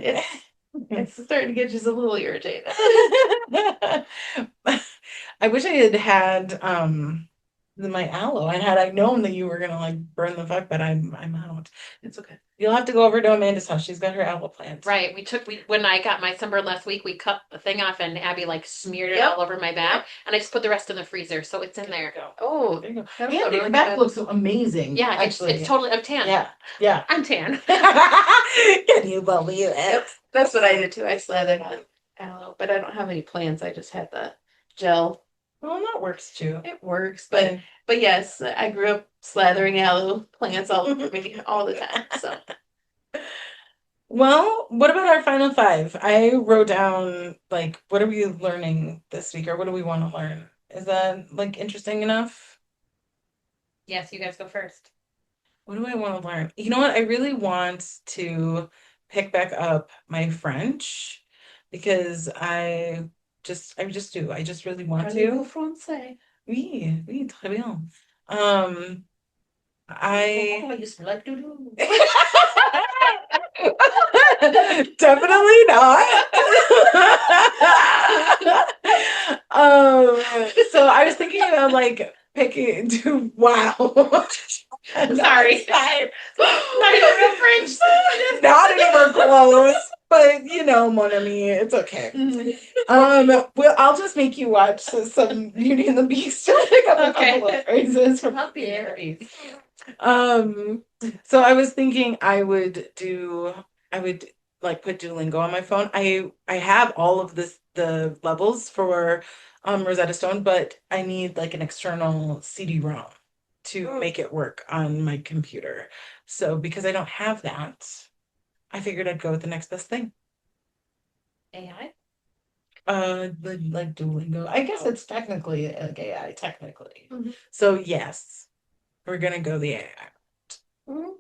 it's starting to get just a little irritated. I wish I had my aloe. And had I known that you were gonna like burn the fuck, but I'm out. It's okay. You'll have to go over to Amanda's house. She's got her aloe plant. Right. When I got my sunburn last week, we cut the thing off and Abby like smeared it Yep. all over my back and I just put the rest in the freezer. So it's in there. Oh, There you go. That's And a your really back good- looks amazing. Yeah, actually. it's totally, I'm tan. Yeah. I'm tan. Can you believe it? Yep. That's what I did too. I slathered on aloe, but I don't have any plants. I just had the gel. Well, that works too. It works, but yes, I grew up slathering aloe plants all over me all the time. So Well, what about our final five? I wrote down like what are we learning this week or what do we want to learn? Is that like interesting enough? Yes, you guys go first. What do I want to learn? You know what? I really want to pick back up my French because I just do. I just really want Parlez-vous to. français? Oui, très bien. I Oh, you smell like doo-doo. definitely not. So I was thinking about like picking to wow. I'm sorry. Not even real French. Not anywhere close. But mon ami, it's okay. Well, I'll just make you watch some Beauty and the Beast to pick up a couple of phrases from I'll be the there. series. So I was thinking I would like put Duolingo on my phone. I have all of the levels for Rosetta Stone, but I need like an external CD-ROM to make it work on my computer. So because I don't have that, I figured I'd go with the next best thing. AI? Like Duolingo. I guess it's technically like AI, technically. Mhm. So yes, we're gonna go the AI. Mhm.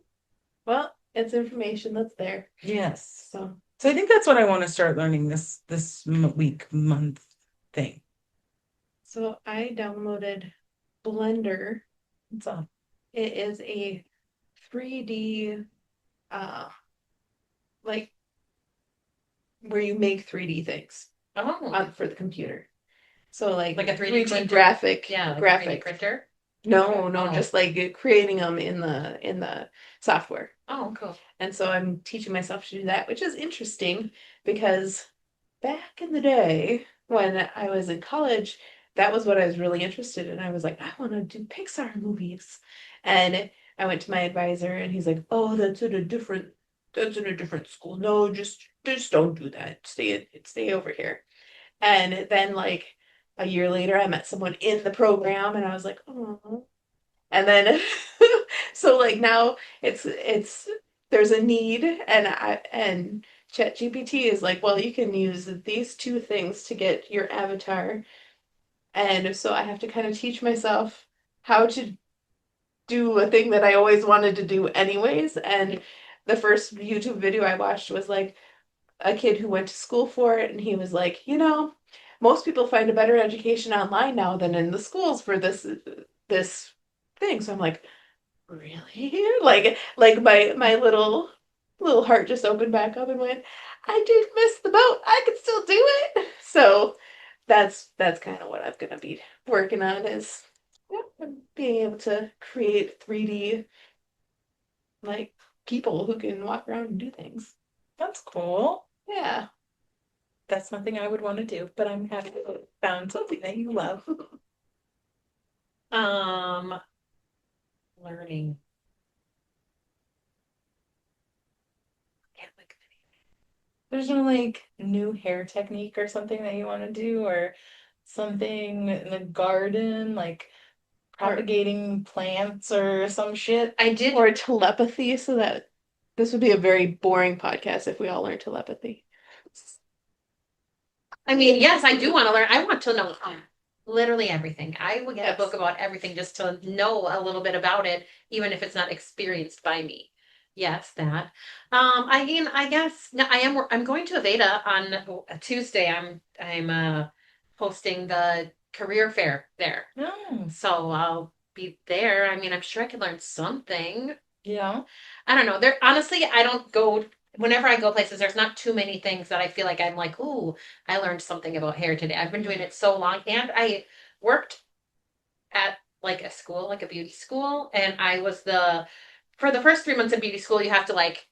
Well, it's information that's there. Yes. So So I think that's what I want to start learning this week, month thing. I downloaded Blender. What's up? It is a 3D uh like where you make 3D things Oh, for the computer. So like like a 3D 3D printer? graphic Yeah, like a 3D graphic. printer. No, Oh. just like creating them in the software. Oh, cool. And so I'm teaching myself to do that, which is interesting because back in the day when I was in college, that was what I was really interested in. I was like, I want to do Pixar movies. And I went to my advisor and he's like, "Oh, that's in a different school. No, just don't do that. Stay over here." And then like a year later I met someone in the program and I was like, "Oh." And then so like now it's there's a need and ChatGPT is like, well, you can use these two things to get your avatar. And so I have to kind of teach myself how to do a thing that I always wanted to do anyways. And the first YouTube video I watched was like a kid who went to school for it, and he was like, most people find a better education online now than in the schools for this thing. So I'm like, really? Like my little heart just opened back up and went, I didn't miss the boat. I can still do it. So that's kind of what I'm gonna be working on is being able to create 3D like people who can walk around and do things. That's cool. Yeah. That's nothing I would want to do, but I'm happy to found something that you love. Um, Learning. Can't think of There's no like new hair technique or something that you want to do, or something in the garden, like Or propagating plants or some shit. any. I did. or telepathy, so that this would be a very boring podcast if we all learned telepathy. I mean, yes, I do want to learn. I want to know literally everything. I would get Yes. a book about everything just to know a little bit about it, even if it's not experienced by me. Yes, that. I mean, I guess no, I'm going to Aveda on Tuesday. I'm hosting the career fair there, No. so I'll be there. I mean, I'm sure I could learn something. Yeah. I don't know. There honestly, I don't go whenever I go places, there's not too many things that I feel like I'm like, ooh, I learned something about hair today. I've been doing it so long and I worked at like a school, like a beauty school, and I was the for the first 3 months of beauty school, you have to like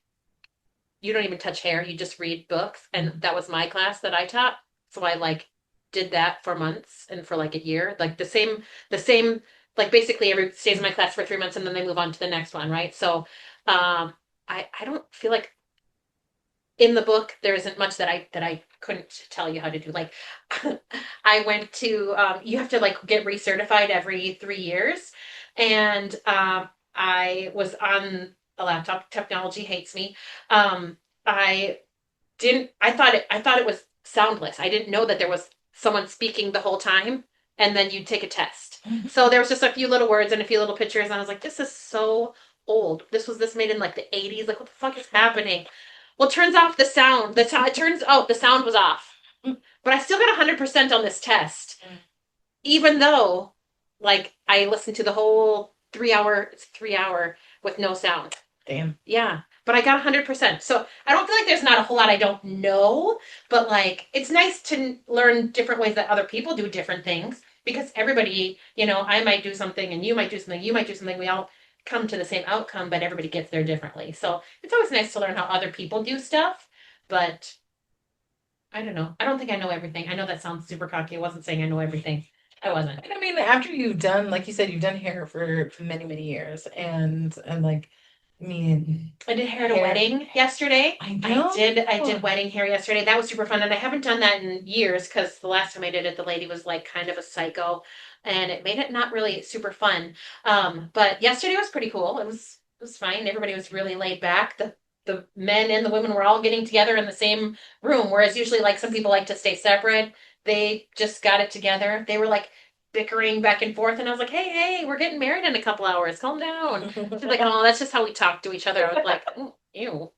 you don't even touch hair, you just read books. And that was my class that I taught. So I like did that for months and for like a year. Like the same like basically every stays in my class for 3 months and then they move on to the next one, right? So I don't feel like in the book there isn't much that I couldn't tell you how to do. Like I went to you have to like get recertified every 3 years. And I was on a laptop. Technology hates me. I didn't I thought it was soundless. I didn't know that there was someone speaking the whole time and then you'd take a test. So there was just a few little words and a few little pictures and I was like, this is so old. This made in like the 80s. Like what the fuck is happening? Well, it turns off the sound. It turns out the sound was off. But I still got 100% on this test. Even though like I listened to the whole 3 hour, it's 3 hour with no sound. Damn. Yeah, but I got 100%. So I don't feel like there's not a whole lot I don't know, but like it's nice to learn different ways that other people do different things because everybody, I might do something and you might do something, you might do something. We all come to the same outcome, but everybody gets there differently. So it's always nice to learn how other people do stuff. but I don't know. I don't think I know everything. I know that sounds super cocky. I wasn't saying I know everything. I wasn't. And I mean, after you've done, like you said, you've done hair for many, many years, and like, I mean, I did hair at a wedding yesterday. I know. I did wedding hair yesterday. That was super fun, and I haven't done that in years because the last time I did it, the lady was like kind of a psycho, and it made it not really super fun. But yesterday was pretty cool. It was fine. Everybody was really laid back. The men and the women were all getting together in the same room, whereas usually like some people like to stay separate. They just got it together. They were like bickering back and forth, and I was like, hey, we're getting married in a couple hours. Calm down. She's like, oh, that's just how we talk to each other. I was like, oh, ew.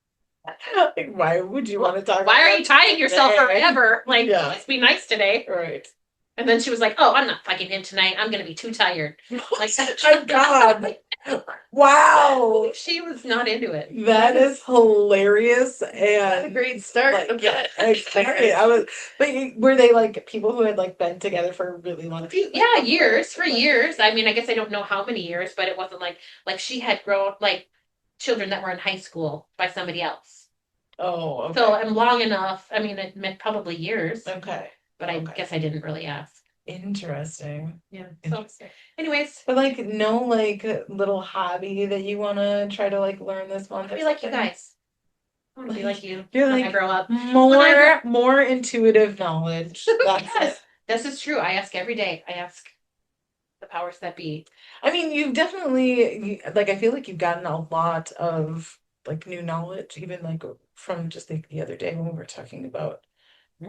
Like, why would you want to talk Why are about you tying yourself today? forever? Like, Yeah. let's be nice today. Right. And then she was like, oh, I'm not fucking him tonight. I'm going to be too tired. Like, Oh God. Wow. she was not into it. That is hilarious That's a and great start. like, yeah, exactly. But were they like people who had like been together for a really long time? Yeah, years, for years. I mean, I guess I don't know how many years, but it wasn't like she had grown like children that were in high school by somebody else. Oh, okay. So I'm long enough. I mean, it meant probably years, Okay. but I Okay. guess I didn't really ask. Interesting. Yeah. So, Interesting. anyways, But like no like little hobby that you want to try to like learn this I month want to or be like you something? guys. I want to be like you You're when like I grow up. more intuitive knowledge. That's Yes, this is true. I ask every day. I ask the powers that be. I mean, you've definitely like I feel like you've gotten a lot of like new knowledge, even like from just like the other day when we were talking about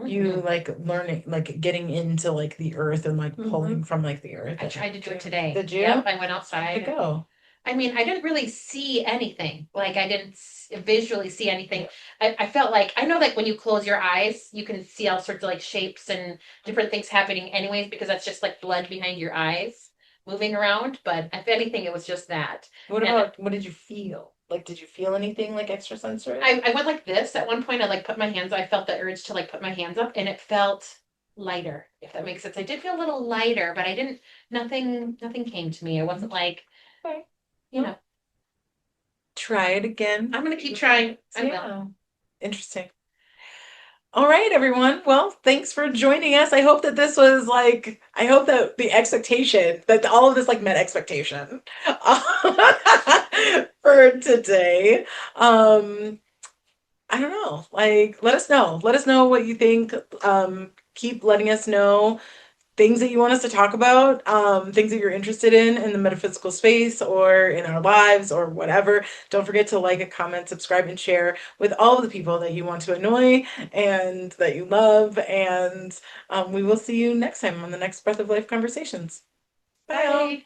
you Mhm. like learning like getting into like the earth and like pulling from like the earth. I tried to do it today. Did you? Yep, I went How'd outside. it go? I mean, I didn't really see anything. Like, I didn't visually see anything. I felt like, I know, like, when you close your eyes, you can see all sorts of, like, shapes and different things happening, anyways, because that's just, like, blood behind your eyes moving around. But if anything, it was just that. What And about what did you feel? Like, did you feel anything like extrasensory? I went like this. At one point, I, like, put my hands up. I felt the urge to, like, put my hands up, and it felt lighter, if that makes sense. I did feel a little lighter, but I didn't, nothing came to me. I wasn't like, Okay. you know, Try it again. I'm going to keep trying. I will. Yeah. Interesting. All right, everyone. Well, thanks for joining us. I hope that this was like, I hope that the expectation, that all of this like met expectation for today. I don't know. Like, let us know. Let us know what you think. Keep letting us know things that you want us to talk about, things that you're interested in the metaphysical space or in our lives or whatever. Don't forget to like, comment, subscribe, and share with all of the people that you want to annoy and that you love. And we will see you next time on the next Breath of Life Conversations. Bye. Bye.